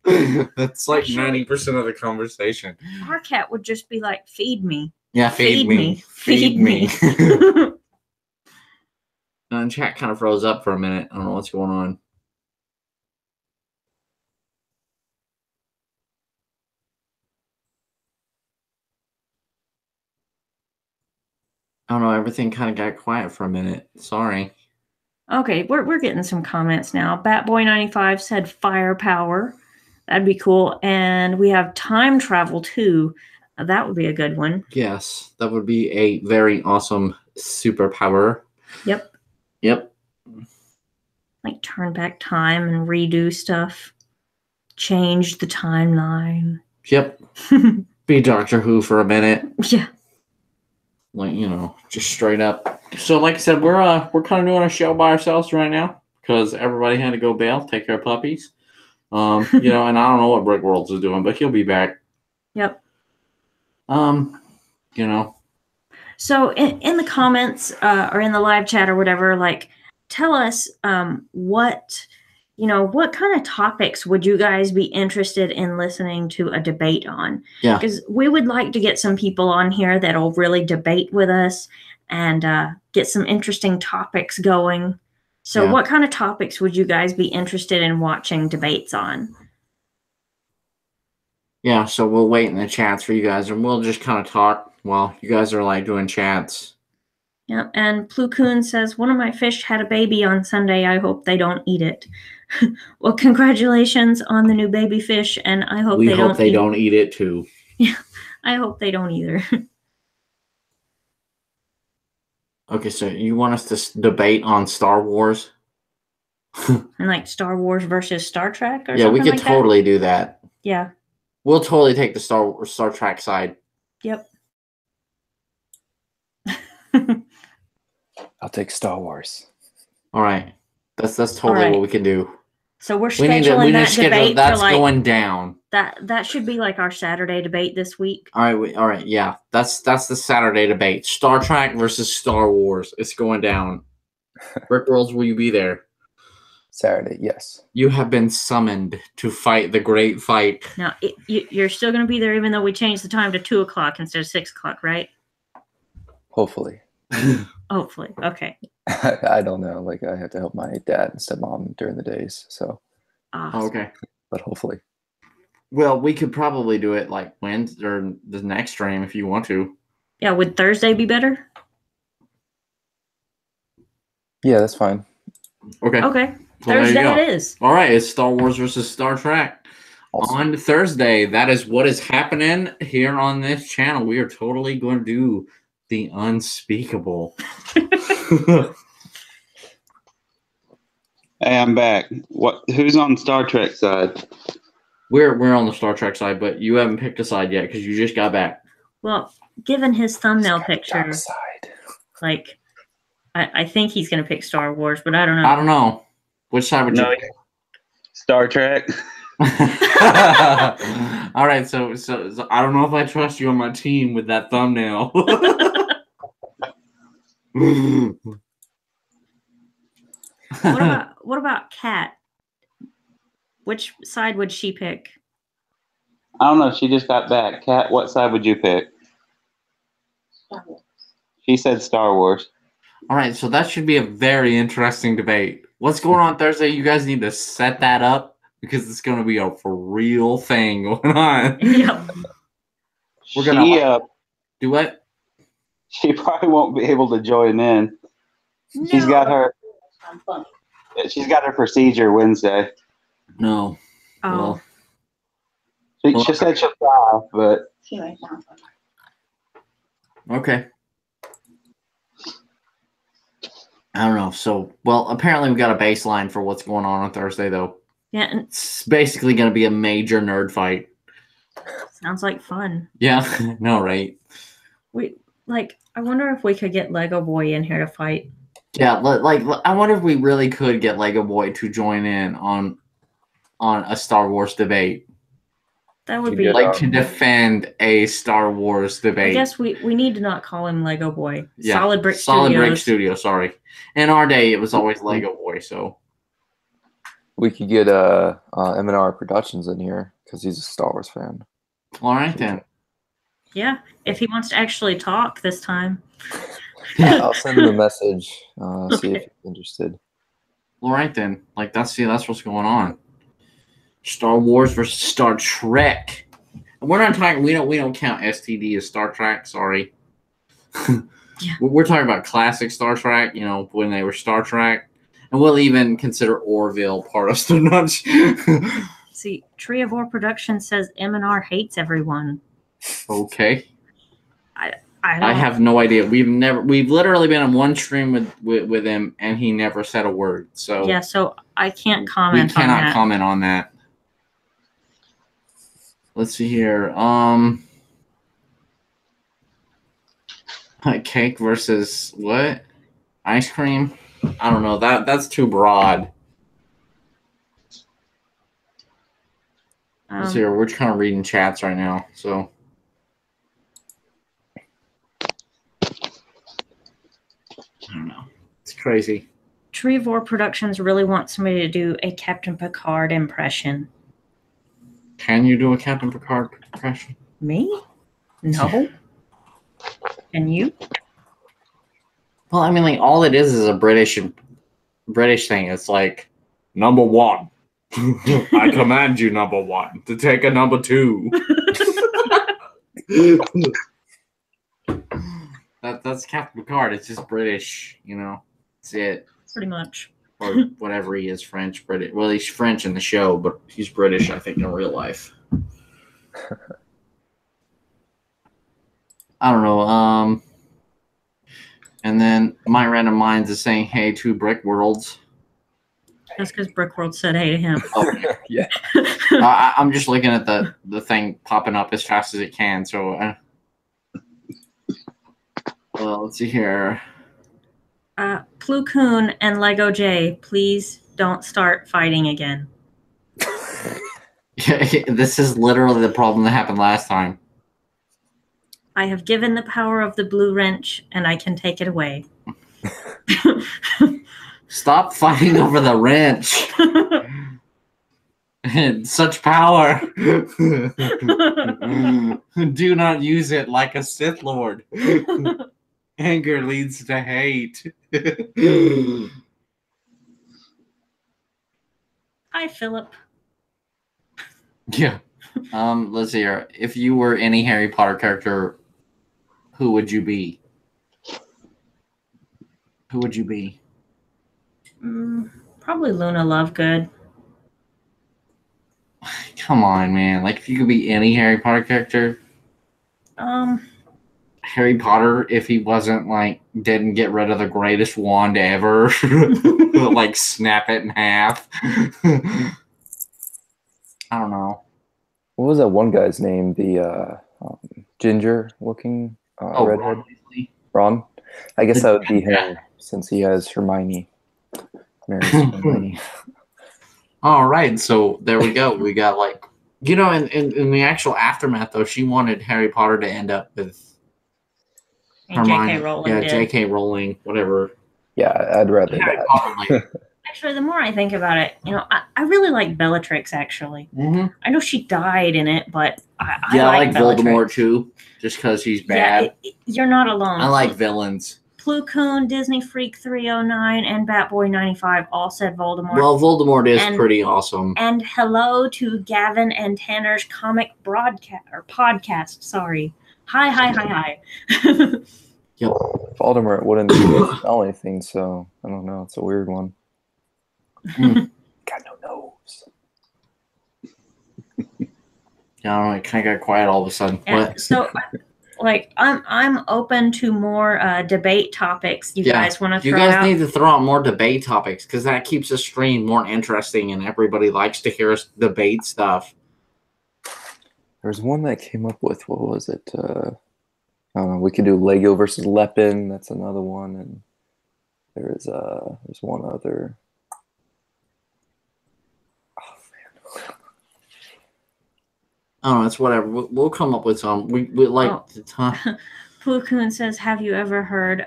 That's like 90% of the conversation. Our cat would just be like, feed me. Yeah, feed me. Feed me. And chat kind of froze up for a minute. I don't know what's going on. I don't know. Everything kind of got quiet for a minute. Sorry. Okay, we're getting some comments now. Batboy95 said firepower. That'd be cool. And we have time travel too. That would be a good one. Yes, that would be a very awesome superpower. Yep. Yep. Like turn back time and redo stuff. Change the timeline. Yep. Be Doctor Who for a minute. Yeah. Like, you know, just straight up. So like I said, we're kind of doing a show by ourselves right now because everybody had to go bail, take care of puppies. You know, and I don't know what Brick Worlds is doing, but he'll be back. Yep. You know. So in the comments or in the live chat or whatever, like tell us what kind of topics would you guys be interested in listening to a debate on? Yeah. Because we would like to get some people on here that'll really debate with us and get some interesting topics going. So what kind of topics would you guys be interested in watching debates on? Yeah, so we'll wait in the chats for you guys, and we'll just kind of talk while you guys are like doing chats. Yeah, and Plukun says, one of my fish had a baby on Sunday. I hope they don't eat it. Well, congratulations on the new baby fish, and I hope they don't eat it too. Yeah, I hope they don't either. Okay, so you want us to debate on Star Wars? And like Star Wars versus Star Trek or something? Yeah, we could totally do that. Yeah. We'll totally take the Star Trek side. Yep. I'll take Star Wars. All right. That's totally what we can do. So we're scheduling that debate. That's going down. That should be like our Saturday debate this week. All right. Yeah, that's the Saturday debate. Star Trek versus Star Wars. It's going down. Brick Worlds, will you be there? Saturday, yes. You have been summoned to fight the great fight. Now, you're still going to be there even though we changed the time to 2 o'clock instead of 6 o'clock, right? Hopefully. Hopefully. Okay. I don't know. Like, I have to help my dad and stepmom during the days. So, Awesome. Okay. but hopefully. Well, we could probably do it like Wednesday or the next stream if you want to. Yeah, would Thursday be better? Yeah, that's fine. Okay. Okay. So there you Thursday go. it is. All right, it's Star Wars versus Star Trek Awesome. on Thursday. That is what is happening here on this channel. We are totally going to do the unspeakable. Hey, I'm back. Who's on Star Trek side? We're on the Star Trek side, but you haven't picked a side yet because you just got back. Well, given his thumbnail Dark picture, side. like, I think he's going to pick Star Wars, but I don't know. I don't know. Which side would you No, pick? Star Trek. All right, so I don't know if I trust you on my team with that thumbnail. What about Kat? Which side would she pick? I don't know. She just got back. Kat, what side would you pick? Star Wars. She said Star Wars. All right, so that should be a very interesting debate. What's going on Thursday? You guys need to set that up because it's going to be a for real thing going on. Yep. We're gonna She, do what? she probably won't be able to join in. She's No. got her. I'm funny. She's got her procedure Wednesday. No. Oh, She said she'll try, but She writes down funny. Okay. I don't know. So, well, apparently we got a baseline for what's going on Thursday, though. yeah, and It's basically going to be a major nerd fight. sounds like fun. Yeah, no, right? I wonder if we could get Lego Boy in here to fight. Yeah, I wonder if we really could get Lego Boy to join in on a Star Wars debate, That would You be. get, like to defend a Star Wars I debate. guess we need to not call him Lego Boy. Yeah, Solid Brick Solid Studios. Brick Studio. Sorry, in our day it was always Lego Boy. So We could get M&R Productions in here because he's a Star Wars fan. all right then. Yeah, if he wants to actually talk this time. I'll send him a message. See Okay. if he's interested. All right then. Like that's what's going on. Star Wars versus Star Trek. And we're not talking. We don't count STD as Star Trek. Sorry. Yeah. We're talking about classic Star Trek. You know, when they were Star Trek, and we'll even consider Orville part of Star Trek. See, Tree of War Productions says M&R hates everyone. Okay. I don't. I have no idea. We've literally been on one stream with him, and he never said a word. So Yeah, so I can't we comment on cannot that. comment on that. Let's see here. Cake versus what? Ice cream? I don't know. That's too broad. Let's see here. We're kind of reading chats right now, so. I don't know. It's crazy. Tree of War Productions really wants somebody to do a Captain Picard impression. Can you do a Captain Picard impression? Me? No. And you? Well, I mean, like all it is a British thing. It's like number one. I command you, number one, to take a number two. That's Captain Picard. It's just British, you know. That's it. Pretty much. Or whatever he is, French, British. Well, he's French in the show, but he's British, I think, in real life. I don't know. And then My Random Minds is saying, hey, to Brick Worlds. That's because Brickworld said hey to him. Oh, Yeah. I'm just looking at the thing popping up as fast as it can. So, well, let's see here. Plu Koon and Lego J, please don't start fighting again. This is literally the problem that happened last time. I have given the power of the blue wrench, and I can take it away. Stop fighting over the wrench. Such power. Do not use it like a Sith Lord. Anger leads to hate. Hi, Philip. Yeah. Let's see here. If you were any Harry Potter character, who would you be? Who would you be? Probably Luna Lovegood. Come on, man. Like, if you could be any Harry Potter character, Harry Potter, if he wasn't, like, didn't get rid of the greatest wand ever, like, snap it in half. I don't know. What was that one guy's name? The ginger-looking redhead? Ron? I guess that would be him, since he has Hermione. Marries Hermione. All right, so there we go. We got, like, you know, in the actual aftermath, though, she wanted Harry Potter to end up with Hermione. J.K. Rowling did. J.K. Rowling, whatever. Yeah, I'd rather Harry that. Potter, Actually, the more I think about it, you know, I really like Bellatrix, actually. Mm-hmm. I know she died in it, but I like Bellatrix. Voldemort, too, just because he's bad. Yeah, you're not alone. I like villains. Plu Koon, Disney Freak 309, and Batboy 95 all said Voldemort. Well, Voldemort is pretty awesome. And hello to Gavin and Tanner's comic podcast. Sorry. Hi. Yep. Voldemort wouldn't smell anything, so I don't know. It's a weird one. Got no nose. Yeah, I don't know. It kind of got quiet all of a sudden. Yeah, so, like, I'm open to more debate topics. You guys want to throw out? You guys need to throw out more debate topics because that keeps the stream more interesting, and everybody likes to hear us debate stuff. There's one that came up with, what was it? I don't know. We could do Lego versus Lepin. That's another one, and there's one other. Oh, it's whatever. We'll come up with some. We like. Plu Koon says, "Have you heard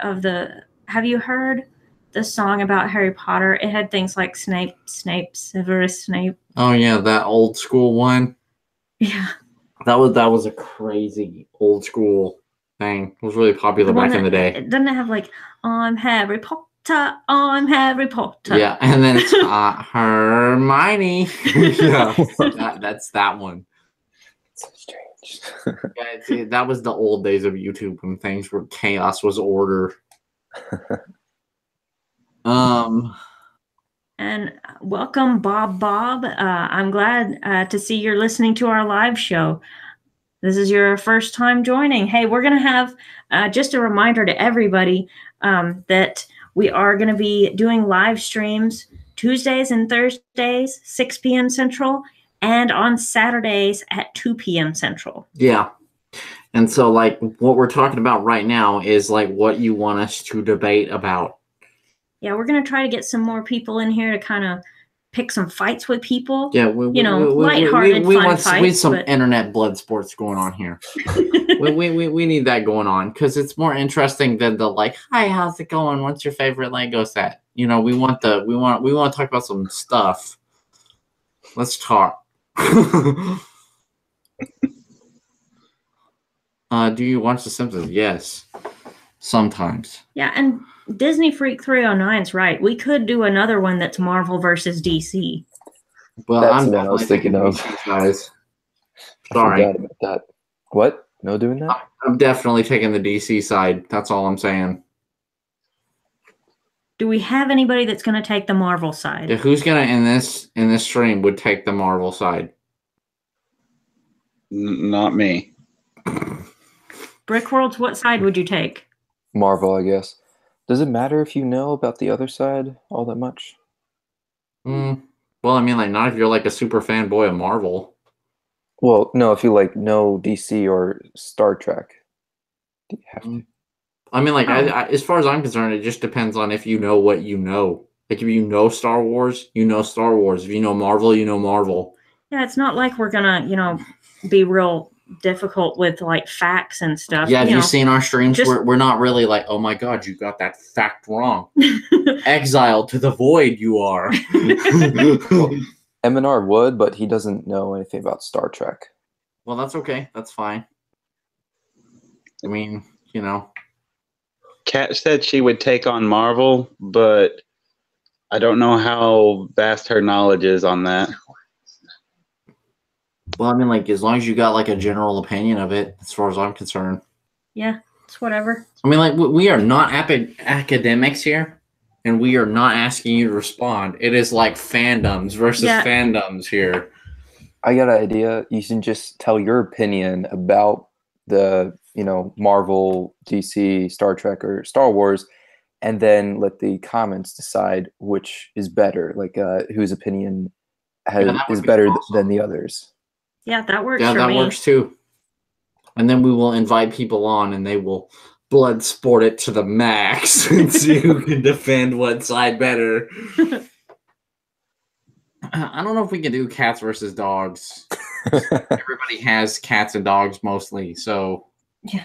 the song about Harry Potter? It had things like Snape, Severus Snape." Oh yeah, that old school one. Yeah. That was a crazy old school thing. It was really popular back in the day. It doesn't have like, I'm Harry Potter, I'm Harry Potter. Yeah, and then it's Hermione. Yeah, that's that one. So strange. Yeah, that was the old days of YouTube when things were chaos was order. And welcome, Bob. I'm glad to see you're listening to our live show. This is your first time joining. Hey, we're going to have just a reminder to everybody that we are going to be doing live streams Tuesdays and Thursdays, 6 p.m. Central, and on Saturdays at 2 p.m. Central. Yeah. And so, like, what we're talking about right now is, like, what you want us to debate about. Yeah, we're going to try to get some more people in here to kind of pick some fights with people. Yeah, lighthearted, fun fights. We need some internet blood sports going on here. we need that going on because it's more interesting than the like, hi, how's it going? What's your favorite Lego set? You know, we want to talk about some stuff. Let's talk. Do you watch The Simpsons? Yes, sometimes. Yeah, and Disney Freak 309's right. We could do another one that's Marvel versus DC. Well, that's what I was thinking of. Guys, sorry. I forgot about that. What? No doing that? I'm definitely taking the DC side. That's all I'm saying. Do we have anybody that's going to take the Marvel side? Yeah, who's going to in this stream would take the Marvel side? Not me. Brickworlds, what side would you take? Marvel, I guess. Does it matter if you know about the other side all that much? Well, I mean, like, not if you're like a super fanboy of Marvel. Well, no, if you like know DC or Star Trek, you have to. I mean, like, I, as far as I'm concerned, it just depends on if you know what you know. Like, if you know Star Wars, you know Star Wars. If you know Marvel, you know Marvel. Yeah, it's not like we're gonna, be real difficult with like facts and stuff. Yeah, have you know, seen our streams? just- We're not really like, oh my god, you got that fact wrong. Exiled to the void you are. M&R would, but he doesn't know anything about Star Trek. Well, that's okay. That's fine. I mean, you know. Kat said she would take on Marvel, but I don't know how vast her knowledge is on that. Well, I mean, like, as long as you got like a general opinion of it, as far as I'm concerned. Yeah, it's whatever. I mean, like, we are not academics here, and we are not asking you to respond. It is like fandoms versus fandoms here. I got an idea. You can just tell your opinion about the, Marvel, DC, Star Trek, or Star Wars, and then let the comments decide which is better, like whose opinion is better than the others. Yeah, that works for me. Yeah, that works too. And then we will invite people on, and they will blood sport it to the max and see who can defend what side better. I don't know if we can do cats versus dogs. Everybody has cats and dogs mostly, so yeah.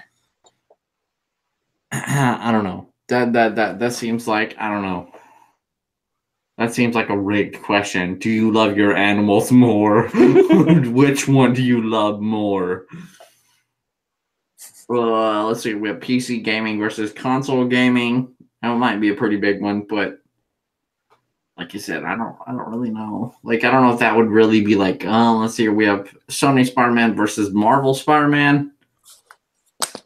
I don't know. That seems like, I don't know. That seems like a rigged question. Do you love your animals more? Which one do you love more? Let's see. We have PC gaming versus console gaming. That might be a pretty big one, but like you said, I don't really know. Like, I don't know if that would really be like, let's see. We have Sony Spider-Man versus Marvel Spider-Man.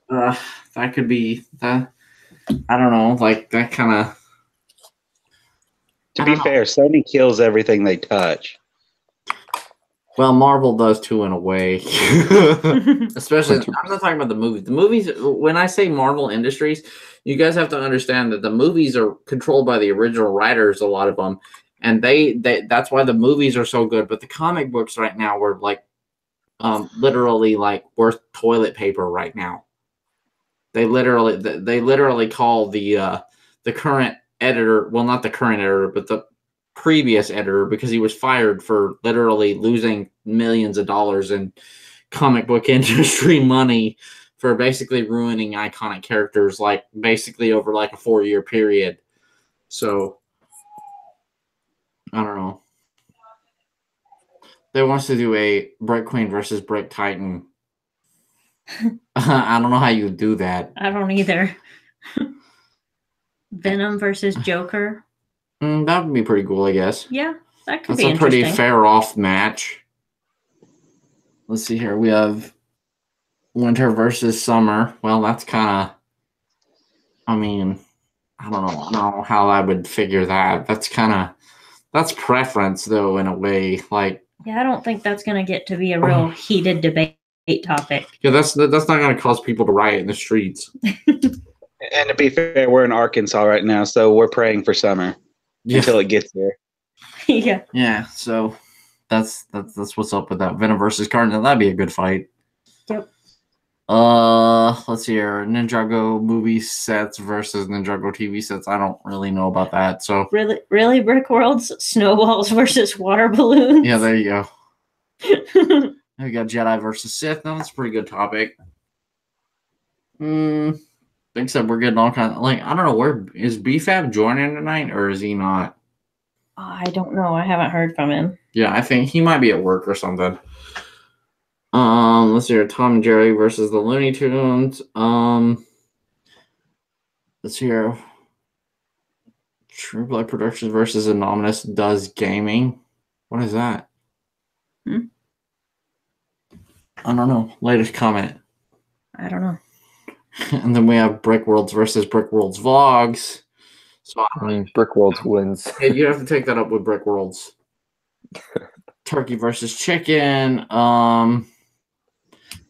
That could be that. I don't know. Like, that kind of. To be fair, Sony kills everything they touch. Well, Marvel does too, in a way. Especially, I'm not talking about the movies. The movies, when I say Marvel Industries, you guys have to understand that the movies are controlled by the original writers, a lot of them, and they that's why the movies are so good. But the comic books right now were like, literally like worth toilet paper right now. They literally call the current editor, well, not the current editor, but the previous editor, because he was fired for literally losing millions of dollars in comic book industry money for basically ruining iconic characters, like basically over like a 4-year period. So I don't know. They wants to do a BrickQueen versus Brick Titan. I don't know how you do that. I don't either. Venom versus Joker. That would be pretty cool, I guess. Yeah, that could be interesting. That's a pretty fair off match. Let's see here. We have winter versus summer. Well, that's kind of, I mean, I don't know how I would figure that. That's preference, though, in a way. Like, yeah, I don't think that's going to get to be a real heated debate topic. Yeah, that's not going to cause people to riot in the streets. And to be fair, we're in Arkansas right now, so we're praying for summer until it gets there. Yeah. Yeah. So that's what's up with that. Venom versus Cardinal. That'd be a good fight. Yep. Let's see here. Ninjago movie sets versus Ninjago TV sets. I don't really know about that. So really, Brick Worlds, snowballs versus water balloons. Yeah, there you go. We got Jedi versus Sith. No, that's a pretty good topic. Except we're getting all kinds of, like, I don't know, where is BFAB joining tonight or is he not? I don't know. I haven't heard from him. Yeah, I think he might be at work or something. Let's see here. Tom and Jerry versus the Looney Tunes. Let's see here. True Blood Productions versus Anonymous Does Gaming. What is that? I don't know. Latest comment. I don't know. And then we have Brick Worlds versus Brick Worlds Vlogs. So Brick Worlds wins. Yeah, you have to take that up with Brick Worlds. Turkey versus chicken.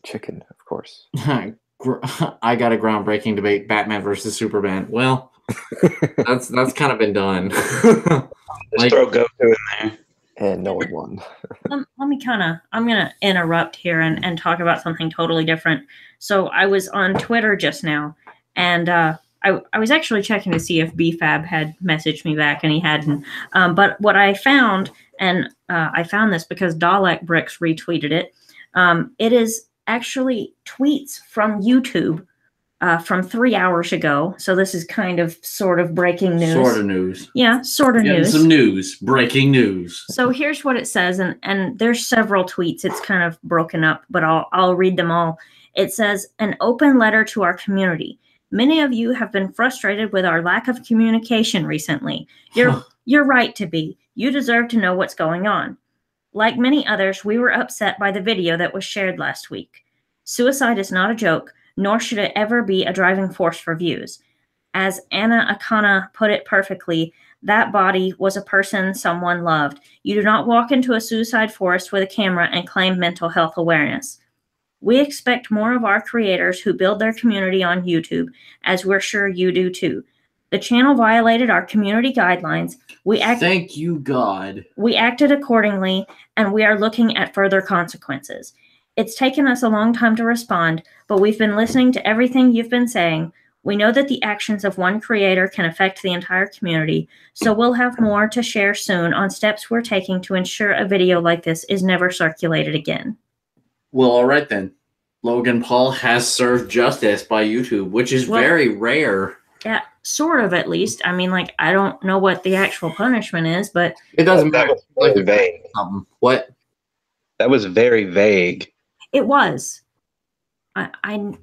Chicken, of course. I got a groundbreaking debate: Batman versus Superman. Well, that's kind of been done. Just throw Goku in there. And no one won. Let me I'm going to interrupt here and talk about something totally different. So I was on Twitter just now, and I was actually checking to see if BFAB had messaged me back, and he hadn't. But what I found, and I found this because Dalek Bricks retweeted it, it is actually tweets from YouTube from 3 hours ago. So this is kind of sort of breaking news. Sort of news. Yeah, sort of Getting news. some news. Breaking news. So here's what it says, and there's several tweets. It's kind of broken up, but I'll read them all. It says, an open letter to our community. Many of you have been frustrated with our lack of communication recently. You're right to be. You deserve to know what's going on. Like many others, we were upset by the video that was shared last week. Suicide is not a joke, nor should it ever be a driving force for views. As Anna Akana put it perfectly, that body was a person someone loved. You do not walk into a suicide forest with a camera and claim mental health awareness. We expect more of our creators who build their community on YouTube, as we're sure you do too. The channel violated our community guidelines. Thank you, God. We acted accordingly, and we are looking at further consequences. It's taken us a long time to respond, but we've been listening to everything you've been saying. We know that the actions of one creator can affect the entire community, so we'll have more to share soon on steps we're taking to ensure a video like this is never circulated again. Well, all right then. Logan Paul has served justice by YouTube, which is very rare. Yeah, sort of at least. I mean, like, I don't know what the actual punishment is, but it doesn't matter. That was very vague. What? That was very vague. It was. Blue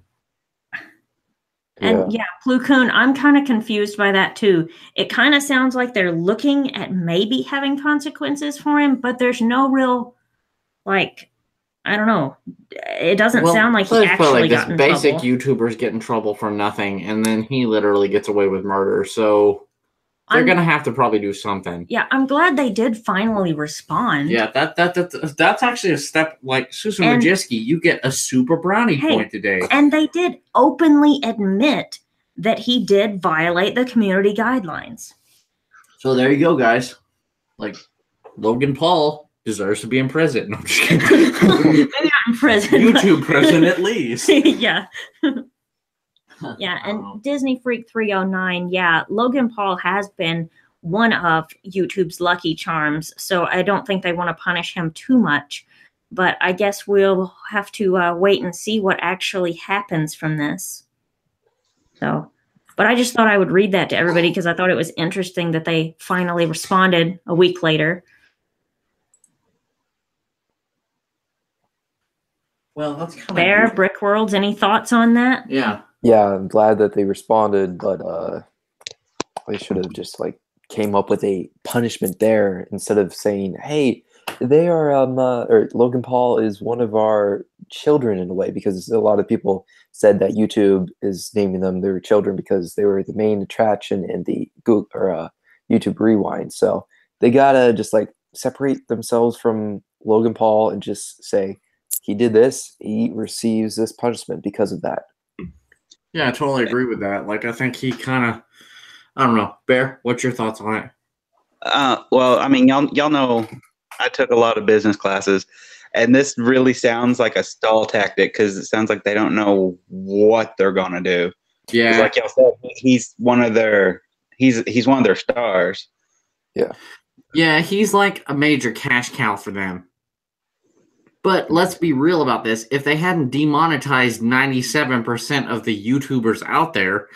Coon, I'm kind of confused by that too. It kind of sounds like they're looking at maybe having consequences for him, but there's no real, like, I don't know. It doesn't sound like he actually got in trouble. Basic YouTubers get in trouble for nothing, and then he literally gets away with murder. So they're gonna have to probably do something. Yeah, I'm glad they did finally respond. Yeah, that's actually a step. Like Susan Wojcicki, you get a super brownie point today. And they did openly admit that he did violate the community guidelines. So there you go, guys. Like Logan Paul deserves to be in prison. No, I'm just kidding. Maybe not in prison. YouTube prison at least. Yeah. Yeah, and Disney Freak 309, yeah, Logan Paul has been one of YouTube's lucky charms, so I don't think they want to punish him too much. But I guess we'll have to wait and see what actually happens from this. So, but I just thought I would read that to everybody because I thought it was interesting that they finally responded a week later. Well, that's kind of Bear, Brickworlds, any thoughts on that? Yeah. Yeah, I'm glad that they responded, but they should have just like came up with a punishment there instead of saying, "Hey, they are or Logan Paul is one of our children," in a way, because a lot of people said that YouTube is naming them their children because they were the main attraction in the Google or YouTube Rewind. So they gotta just like separate themselves from Logan Paul and just say, he did this, he receives this punishment because of that. Yeah, I totally agree with that. Like, I think he kind of, I don't know. Bear, what's your thoughts on it? Well, I mean, y'all know I took a lot of business classes, and this really sounds like a stall tactic because it sounds like they don't know what they're gonna do. Yeah, like y'all said, he's one of their stars. Yeah, yeah, he's like a major cash cow for them. But let's be real about this. If they hadn't demonetized 97% of the YouTubers out there,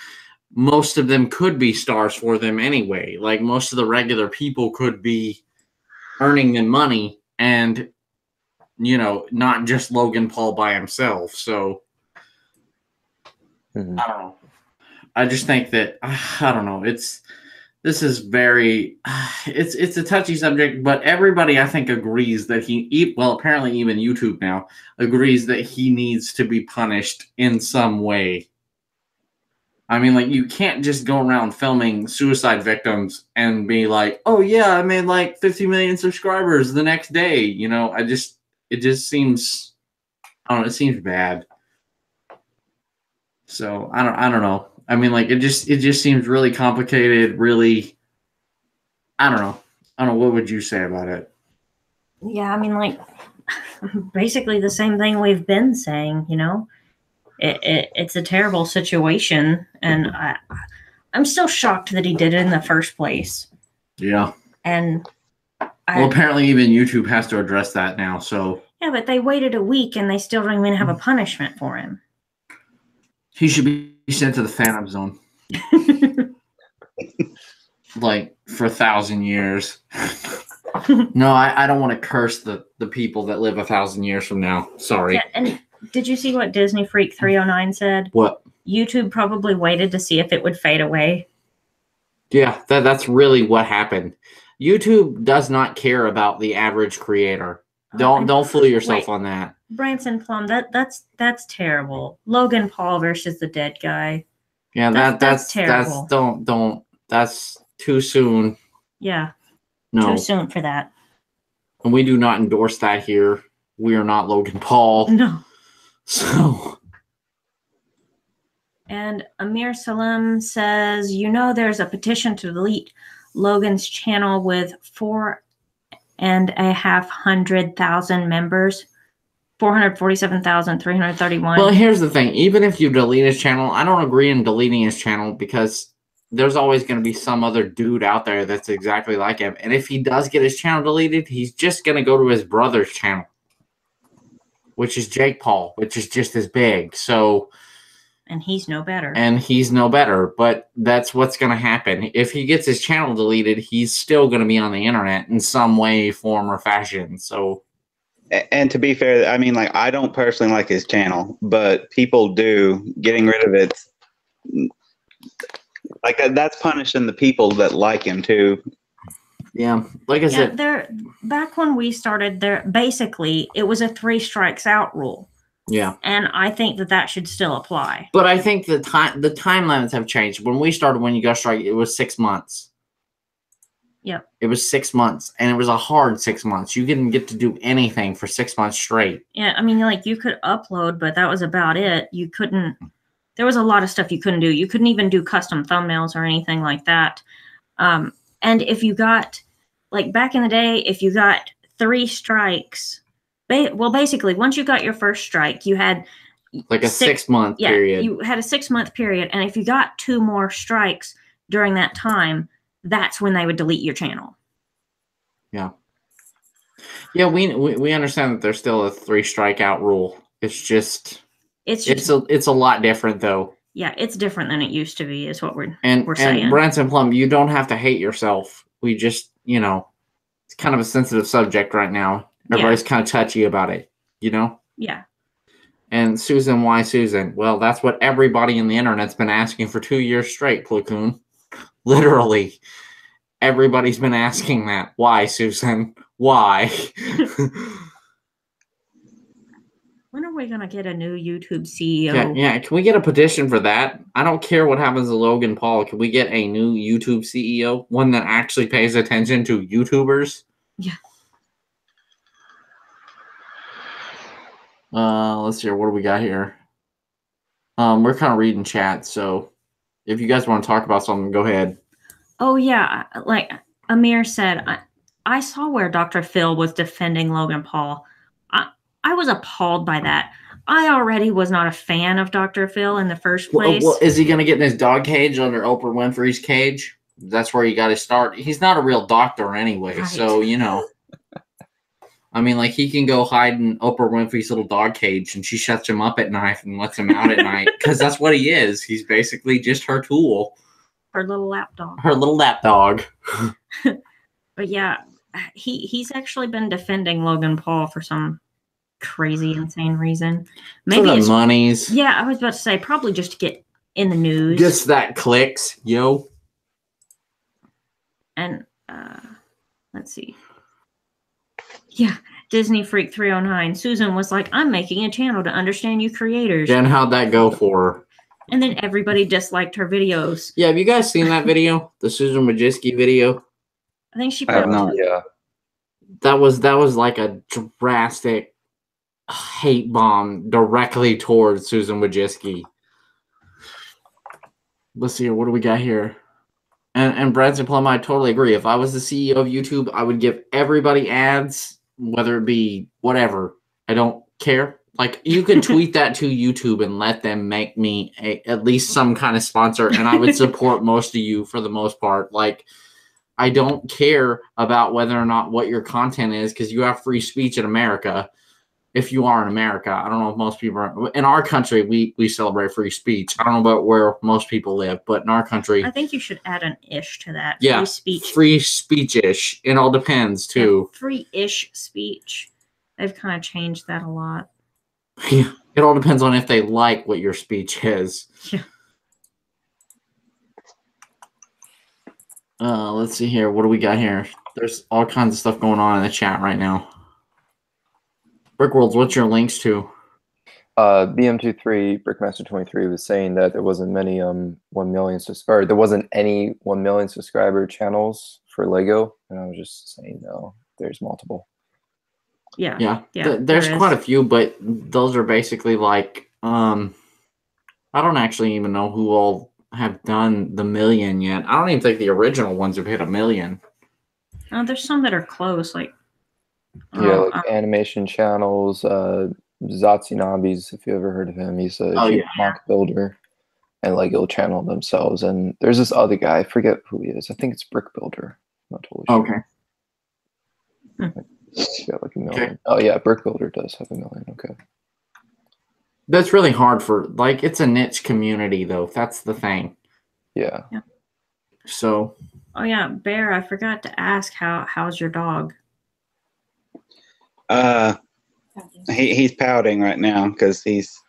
most of them could be stars for them anyway. Like, most of the regular people could be earning them money and, you know, not just Logan Paul by himself. So, I don't know. I just think that, I don't know. This is very, it's a touchy subject, but everybody, I think, agrees that apparently even YouTube now agrees that he needs to be punished in some way. I mean, like, you can't just go around filming suicide victims and be like, oh yeah, I made like 50 million subscribers the next day. You know, it just seems, I don't know, it seems bad. So I don't know. I mean, like, it just seems really complicated, really, I don't know. What would you say about it? Yeah, I mean, like, basically the same thing we've been saying, you know? It's a terrible situation, and I'm still shocked that he did it in the first place. Yeah. And well, apparently even YouTube has to address that now, so. Yeah, but they waited a week and they still don't even have a punishment for him. He should be sent to the Phantom Zone. Like, for 1,000 years. No, I don't want to curse the people that live 1,000 years from now. Sorry. Yeah, and did you see what Disney Freak 309 said? What? YouTube probably waited to see if it would fade away. Yeah, that's really what happened. YouTube does not care about the average creator. Don't fool yourself on that. Branson Plum, that's terrible. Logan Paul versus the dead guy. Yeah, that's terrible. That's too soon. Yeah. No. Too soon for that. And we do not endorse that here. We are not Logan Paul. No. So. And Amir Salim says, there's a petition to delete Logan's channel with 4,500,000 members. 447,331. Well, here's the thing. Even if you delete his channel, I don't agree in deleting his channel because there's always going to be some other dude out there that's exactly like him. And if he does get his channel deleted, he's just going to go to his brother's channel, which is Jake Paul, which is just as big. So... And he's no better. But that's what's going to happen. If he gets his channel deleted, he's still going to be on the internet in some way, form, or fashion. So... And to be fair, I mean, like, I don't personally like his channel, but people do. Getting rid of it, like, that's punishing the people that like him too. Yeah, like I said, back when we started, basically it was a 3 strikes out rule. Yeah, and I think that should still apply. But I think the time limits have changed. When we started, when you got strike, it was 6 months. Yep. It was 6 months, and it was a hard 6 months. You didn't get to do anything for 6 months straight. Yeah, I mean, like, you could upload, but that was about it. You couldn't. There was a lot of stuff you couldn't do. You couldn't even do custom thumbnails or anything like that. And if you got, like, back in the day, if you got 3 strikes, basically, once you got your first strike, you had like a 6 month period. You had a 6 month period, and if you got 2 more strikes during that time, that's when they would delete your channel. Yeah. Yeah, we understand that there's still a 3 strikeout rule. It's a lot different though. Yeah, it's different than it used to be, is what we're saying. And Branson Plum, you don't have to hate yourself. We just, it's kind of a sensitive subject right now. Everybody's kind of touchy about it, Yeah. And Susan, why Susan? Well, that's what everybody in the internet's been asking for 2 years straight, Platoon. Literally, everybody's been asking that. Why, Susan? Why? When are we going to get a new YouTube CEO? Yeah, can we get a petition for that? I don't care what happens to Logan Paul. Can we get a new YouTube CEO? One that actually pays attention to YouTubers? Yeah. Let's see. What do we got here? We're kind of reading chat, so if you guys want to talk about something, go ahead. Oh, yeah. Like Amir said, I saw where Dr. Phil was defending Logan Paul. I was appalled by that. I already was not a fan of Dr. Phil in the first place. Well, is he going to get in his dog cage under Oprah Winfrey's cage? That's where you got to start. He's not a real doctor anyway, right. So, I mean, like, he can go hide in Oprah Winfrey's little dog cage, and she shuts him up at night and lets him out at night, because that's what he is. He's basically just her tool. Her little lap dog. Her little lap dog. But yeah, he's actually been defending Logan Paul for some crazy, insane reason. Maybe it's monies. Yeah, I was about to say, probably just to get in the news. Just that clicks, yo. And let's see. Yeah, Disney Freak 309. Susan was like, I'm making a channel to understand you creators. Then how'd that go for her? And then everybody disliked her videos. Yeah, have you guys seen that video? The Susan Wojcicki video? I think she I have not, yeah. That was like a drastic hate bomb directly towards Susan Wojcicki. Let's see, what do we got here? And Branson Plum, I totally agree. If I was the CEO of YouTube, I would give everybody ads, whether it be whatever. I don't care. Like, you could tweet that to YouTube and let them make me at least some kind of sponsor, and I would support most of you for the most part. Like, I don't care about whether or not what your content is, because you have free speech in America. if you are in America. I don't know if most people are. In our country, we celebrate free speech. I don't know about where most people live, but in our country, I think you should add an ish to that. yeah, Free speech. free speech-ish. It all depends too. Yeah, free-ish speech. They've kind of changed that a lot. Yeah, it all depends on if they like what your speech is. Yeah. Let's see here. What do we got here? There's all kinds of stuff going on in the chat right now. Brickworlds, what's your links to? BM23 Brickmaster 23 was saying that there wasn't many 1 million or there wasn't any 1 million subscriber channels for Lego, and I was just saying no, there's multiple. Yeah. There's quite a few, but those are basically like I don't actually even know who all have done the million yet. I don't even think the original ones have hit 1 million. There's some that are close, like animation channels. Zatsunabis, if you ever heard of him, he's a huge mock builder and Lego channel themselves. And there's this other guy, I forget who he is. I think it's Brick Builder. I'm not totally sure. Okay. He's got like 1 million. Okay. Oh yeah, Brick Builder does have 1 million. Okay. That's really hard for, like, it's a niche community though. That's the thing. Yeah. So. Oh yeah, Bear, I forgot to ask how's your dog? He's pouting right now because he's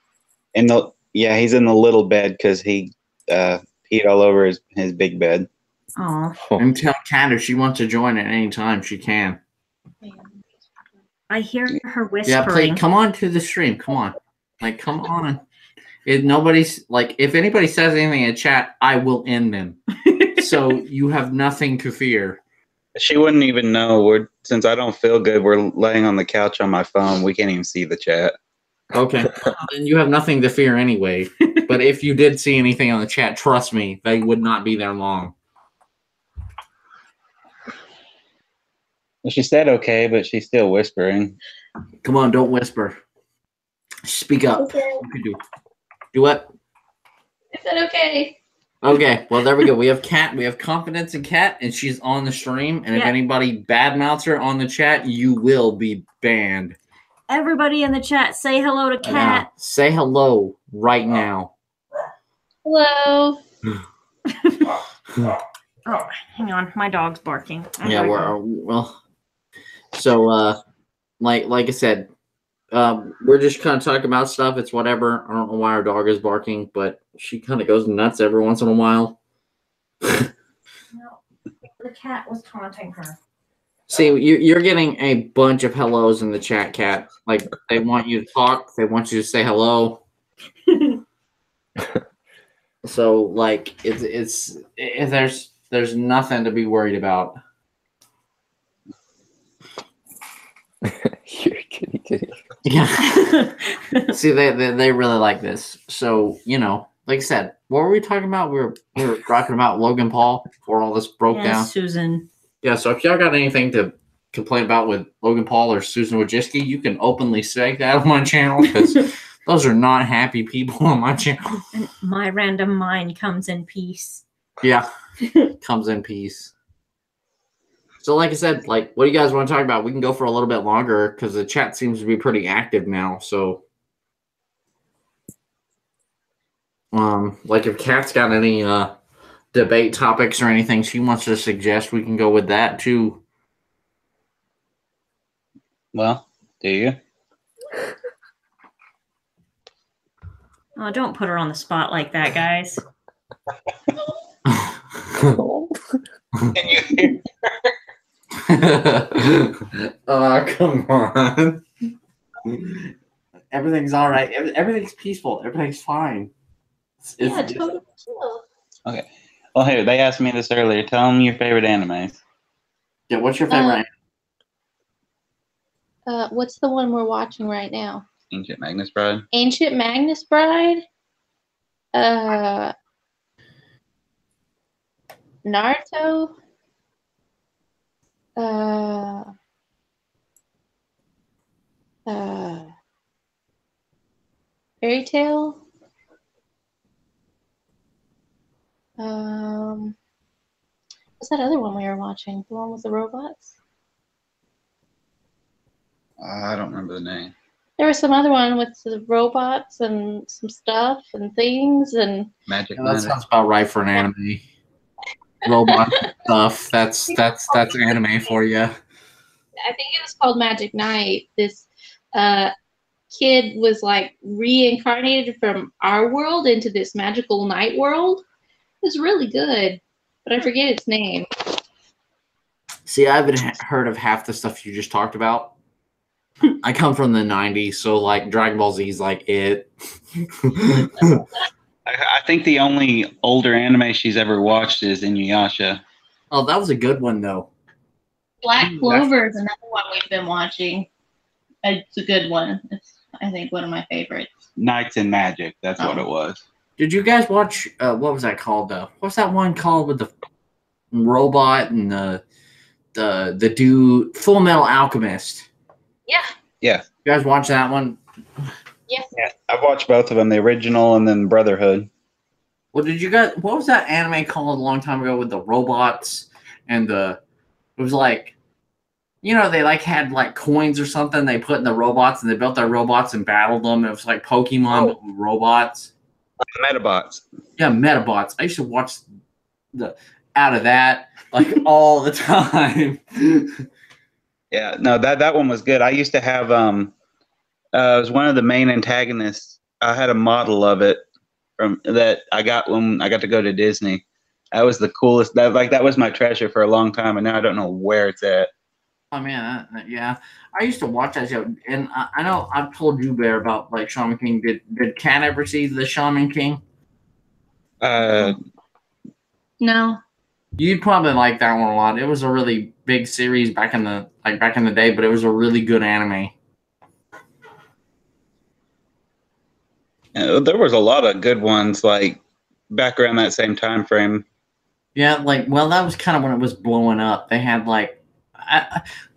in the little bed because he peed all over his big bed. Oh. And tell Kat if she wants to join at any time, she can. I hear her whispering. Yeah, come on to the stream. Come on. Like, come on. Nobody's like, if anybody says anything in chat, I will end them. So you have nothing to fear. She wouldn't even know. Since I don't feel good, we're laying on the couch on my phone. We can't even see the chat. Okay. Then you have nothing to fear anyway. But if you did see anything on the chat, trust me, they would not be there long. Well, she said okay, but she's still whispering. Come on, don't whisper. Speak up. Okay. What can you do? Do what? I said okay. Okay, well, there we go. We have Kat. We have confidence in Kat, and she's on the stream. And if anybody badmouths her on the chat, you will be banned. Everybody in the chat, say hello to Kat. Say hello right now. Hello. Oh, hang on. My dog's barking. So, like I said, we're just kind of talking about stuff. It's whatever. I don't know why our dog is barking, but she kind of goes nuts every once in a while. No, the cat was taunting her. See, you're getting a bunch of hellos in the chat, Kat. Like, they want you to talk. They want you to say hello. So, like, there's nothing to be worried about. You're kitty. Yeah. See, they really like this. So, like I said, what were we talking about? We were talking about Logan Paul before all this broke down. Susan. Yeah, so if y'all got anything to complain about with Logan Paul or Susan Wojcicki, you can openly say that on my channel because those are not happy people on my channel. And my random mind comes in peace. Yeah, comes in peace. So like I said, like, what do you guys want to talk about? We can go for a little bit longer because the chat seems to be pretty active now. So, like if Kat's got any debate topics or anything she wants to suggest, we can go with that too. Well, do you? Oh, don't put her on the spot like that, guys. Can you hear? Oh, come on. Everything's all right. Everything's peaceful. Everything's fine. Yeah, totally chill. Okay. Well, here, they asked me this earlier. Tell them your favorite animes. Yeah, what's your favorite What's the one we're watching right now? Ancient Magnus Bride. Ancient Magnus Bride? Naruto? Fairy Tale? What's that other one we were watching? The one with the robots? I don't remember the name. There was some other one with the robots and some stuff and things and Magic. Yeah, that sounds about right for an anime. Robot stuff. That's anime for you. I think it was called Magic Knight. This kid was like reincarnated from our world into this magical night world. It was really good, but I forget its name. See, I haven't heard of half the stuff you just talked about. I come from the 90s, so like Dragon Ball Z is like it. I think the only older anime she's ever watched is Inuyasha. Oh, that was a good one, though. Black Clover is another one we've been watching. It's a good one. It's, I think, one of my favorites. Knights and Magic. That's what it was. Did you guys watch, what was that called, though? What's that one called with the robot and the dude, Full Metal Alchemist? Yeah. Yeah. You guys watch that one? Yes. Yeah. I've watched both of them, the original and then Brotherhood. Well, did you guys, what was that anime called a long time ago with the robots and it was like, you know, they like had like coins or something they put in the robots and they built their robots and battled them. It was like Pokemon but with robots. Metabots. Yeah, Metabots. I used to watch out of that like all the time. Yeah, no, that one was good. I used to have it was one of the main antagonists. I had a model of it from that I got when I got to go to Disney. That was the coolest. That was my treasure for a long time, and now I don't know where it's at. Oh man, yeah. I used to watch that show, and I know I've told you, Bear, about like Shaman King. Did Kat ever see the Shaman King? No. You'd probably like that one a lot. It was a really big series back in the day, but it was a really good anime. There was a lot of good ones like back around that same time frame. Yeah, like that was kind of when it was blowing up. They had like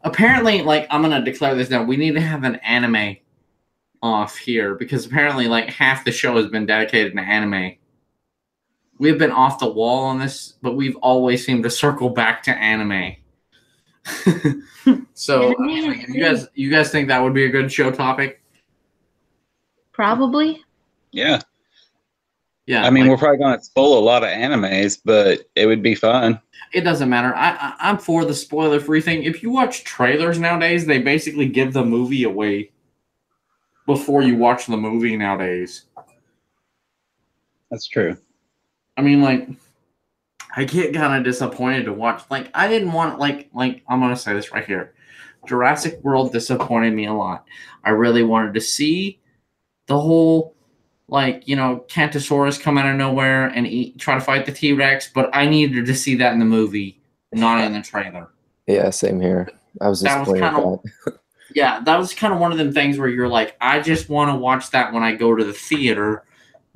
apparently like I'm gonna declare this now. We need to have an anime off here because apparently like half the show has been dedicated to anime. We've been off the wall on this, but we've always seemed to circle back to anime. So I mean, like, you guys think that would be a good show topic? Probably. Yeah. Yeah. I mean, we're probably going to spoil a lot of animes, but it would be fun. It doesn't matter. I'm for the spoiler-free thing. If you watch trailers nowadays, they basically give the movie away before you watch the movie nowadays. That's true. I mean, like, I get kind of disappointed to watch. Like, I didn't want, like I'm going to say this right here. Jurassic World disappointed me a lot. I really wanted to see the whole, like, you know, Cantosaurus come out of nowhere and try to fight the T-Rex, but I needed to see that in the movie, not in the trailer. Yeah, same here. I was disappointed with that. Yeah, that was kind of one of them things where you're like, I just want to watch that when I go to the theater,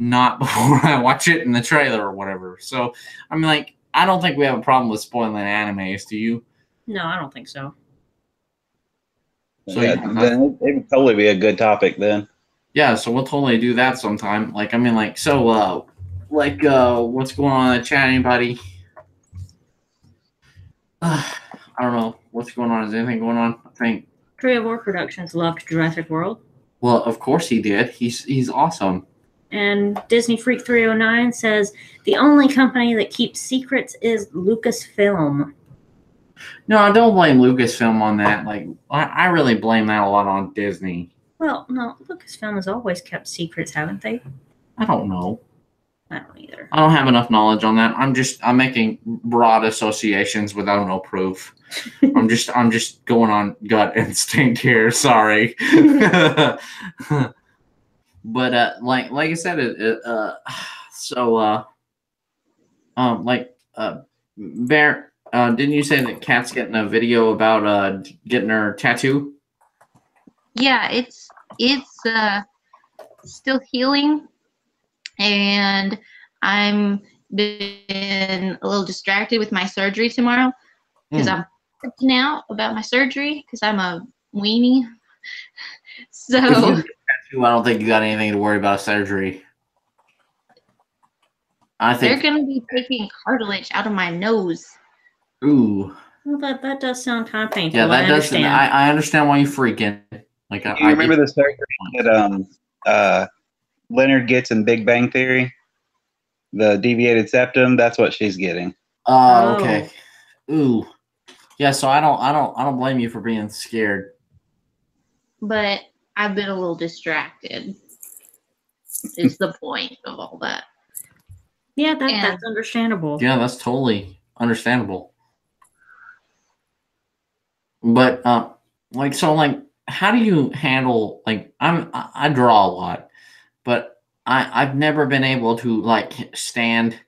not before I watch it in the trailer or whatever. So, I mean, like, I don't think we have a problem with spoiling animes, do you? No, I don't think so. So yeah, then it would totally be a good topic then. Yeah, so we'll totally do that sometime. Like, I mean, like, so, what's going on in the chat? Anybody? I don't know. What's going on? Is anything going on? I think Korea War Productions loved Jurassic World. Well, of course he did. He's awesome. And Disney Freak 309 says the only company that keeps secrets is Lucasfilm. No, I don't blame Lucasfilm on that. Like, I really blame that a lot on Disney. Well, no, Lucasfilm has always kept secrets, haven't they? I don't know. I don't either. I don't have enough knowledge on that. I'm making broad associations without no proof. I'm just going on gut instinct here. Sorry. But like I said, Bear, didn't you say that Kat's getting a video about getting her tattoo? Yeah, it's still healing, and I'm been a little distracted with my surgery tomorrow because I'm freaking out about my surgery because I'm a weenie. So I don't think you got anything to worry about surgery. I think they're gonna be taking cartilage out of my nose. Ooh. Well, that does sound kind of painful. Yeah, that does. I understand why you're freaking. Like you remember the surgery that Leonard gets in Big Bang Theory? The deviated septum. That's what she's getting. Oh, okay. Ooh. Yeah. So I don't blame you for being scared. But I've been a little distracted. Is the point of all that? Yeah, that's understandable. Yeah, that's totally understandable. But how do you handle I draw a lot, but I've never been able to stand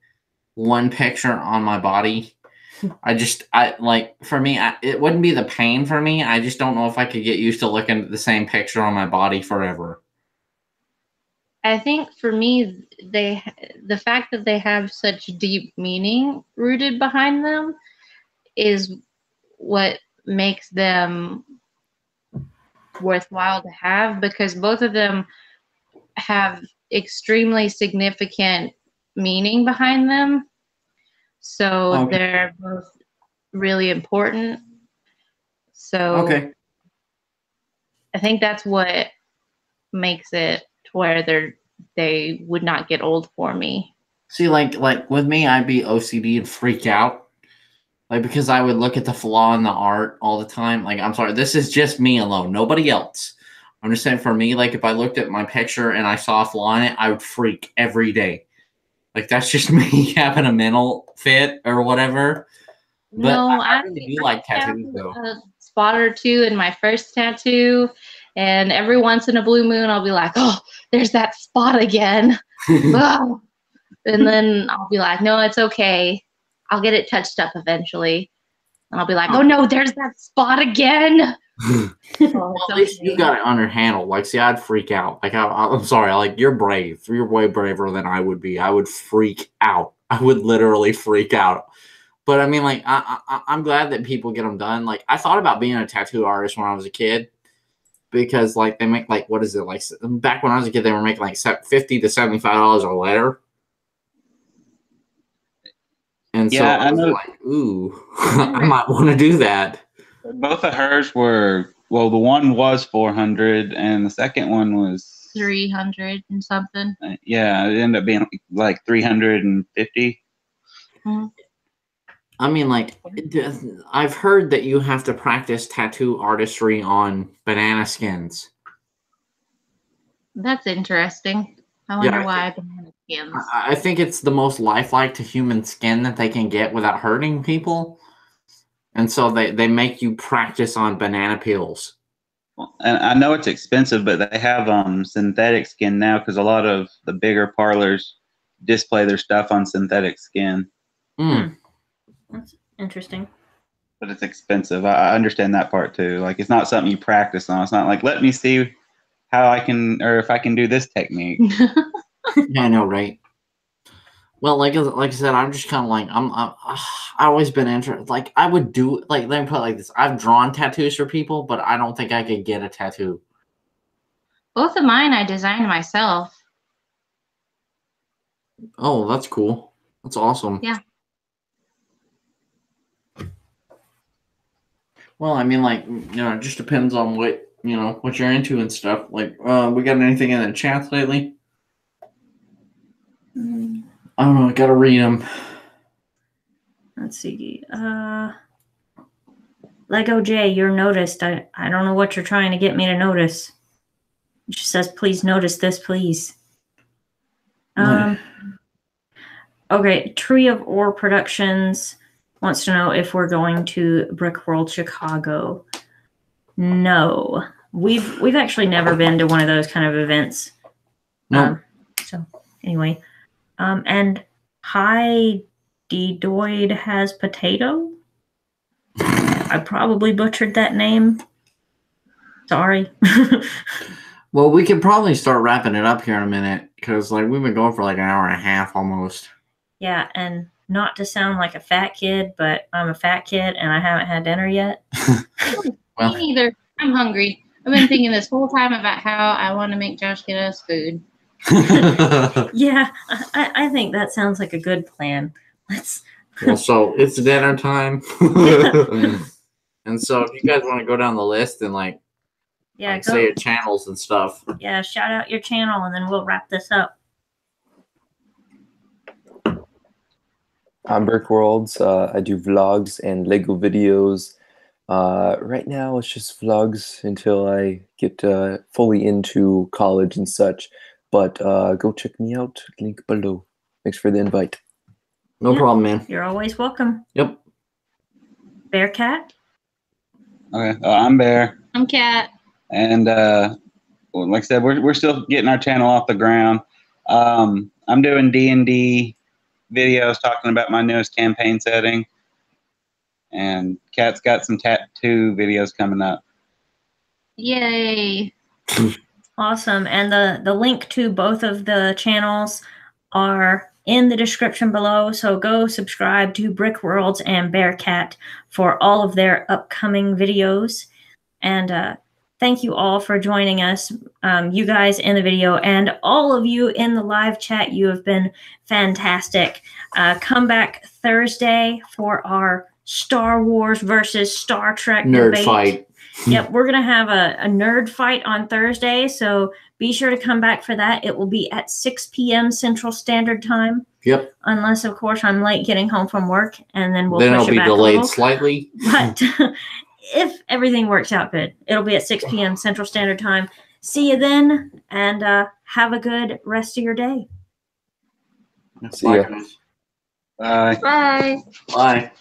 one picture on my body. For me, it wouldn't be the pain for me. I just don't know if I could get used to looking at the same picture on my body forever. I think for me, the fact that they have such deep meaning rooted behind them is what makes them worthwhile to have, because both of them have extremely significant meaning behind them. So they're both really important. So I think that's what makes it to where they would not get old for me. See, like with me, I'd be OCD and freak out. Because I would look at the flaw in the art all the time. I'm sorry, this is just me alone, nobody else. I'm just saying for me, if I looked at my picture and I saw a flaw in it, I would freak every day. That's just me having a mental fit or whatever. But no, I really do like tattoos, though. A spot or two in my first tattoo, and every once in a blue moon, I'll be like, "Oh, there's that spot again," and then I'll be like, "No, it's okay. I'll get it touched up eventually." And I'll be like, "Oh no, there's that spot again." Well, at least you got it under handle. See, I'd freak out. I'm sorry. You're brave. You're way braver than I would be. I would freak out. I would literally freak out. But I mean, I'm glad that people get them done. I thought about being a tattoo artist when I was a kid, because they make what is it back when I was a kid, they were making $50 to $75 a letter. And so I was ooh, I might want to do that. Both of hers were, the one was 400 and the second one was 300 and something. Yeah, it ended up being 350. Mm-hmm. I mean, I've heard that you have to practice tattoo artistry on banana skins. That's interesting. I wonder why banana skins. I think it's the most lifelike to human skin that they can get without hurting people. And so they make you practice on banana peels. And I know it's expensive, but they have synthetic skin now, because a lot of the bigger parlors display their stuff on synthetic skin. That's interesting. But it's expensive. I understand that part too. It's not something you practice on. It's not let me see how I can, or if I can do this technique. Yeah, I know, right? Well, like I said, I'm just kind of I've always been interested. I would do let me put it like this: I've drawn tattoos for people, but I don't think I could get a tattoo. Both of mine I designed myself. Oh, that's cool. That's awesome. Yeah. Well, I mean, it just depends on what you're into and stuff. We got anything in the chats lately? I don't know. I gotta read them. Let's see. Lego J, you're noticed. I don't know what you're trying to get me to notice. It just says, please notice this, please. Okay, Tree of Ore Productions wants to know if we're going to Brick World Chicago. No. We've actually never been to one of those kind of events. No. So anyway. And Hi Doid has potato. I probably butchered that name. Sorry. Well, we can probably start wrapping it up here in a minute, because we've been going for an hour and a half almost. Yeah, and not to sound like a fat kid, but I'm a fat kid and I haven't had dinner yet. Me neither. I'm hungry. I've been thinking this whole time about how I want to make Josh get us food. Yeah, I think that sounds like a good plan. Well, so it's dinner time. And so if you guys want to go down the list and Yeah, like, say your channels and stuff. Yeah, shout out your channel, and then we'll wrap this up. I'm BrickWorlds. I do vlogs and Lego videos. Right now, it's just vlogs until I get fully into college and such. But go check me out. Link below. Thanks for the invite. No problem, man. You're always welcome. Yep. Bearcat? Okay, I'm Bear. I'm Kat. And like I said, we're still getting our channel off the ground. I'm doing D&D videos talking about my newest campaign setting. And Kat's got some tattoo videos coming up. Yay. Awesome. And the link to both of the channels are in the description below. So go subscribe to BrickWorlds and Bearcat for all of their upcoming videos. And thank you all for joining us, you guys in the video, and all of you in the live chat. You have been fantastic. Come back Thursday for our Star Wars versus Star Trek nerd debate. fight. Yep, we're going to have a nerd fight on Thursday, so be sure to come back for that. It will be at 6 p.m. Central Standard Time. Yep. Unless, of course, I'm late getting home from work, and then we'll then push it'll it be back delayed a little. slightly. But if everything works out good, it'll be at 6 p.m. Central Standard Time. See you then, and have a good rest of your day. See ya. Bye. Bye. Bye.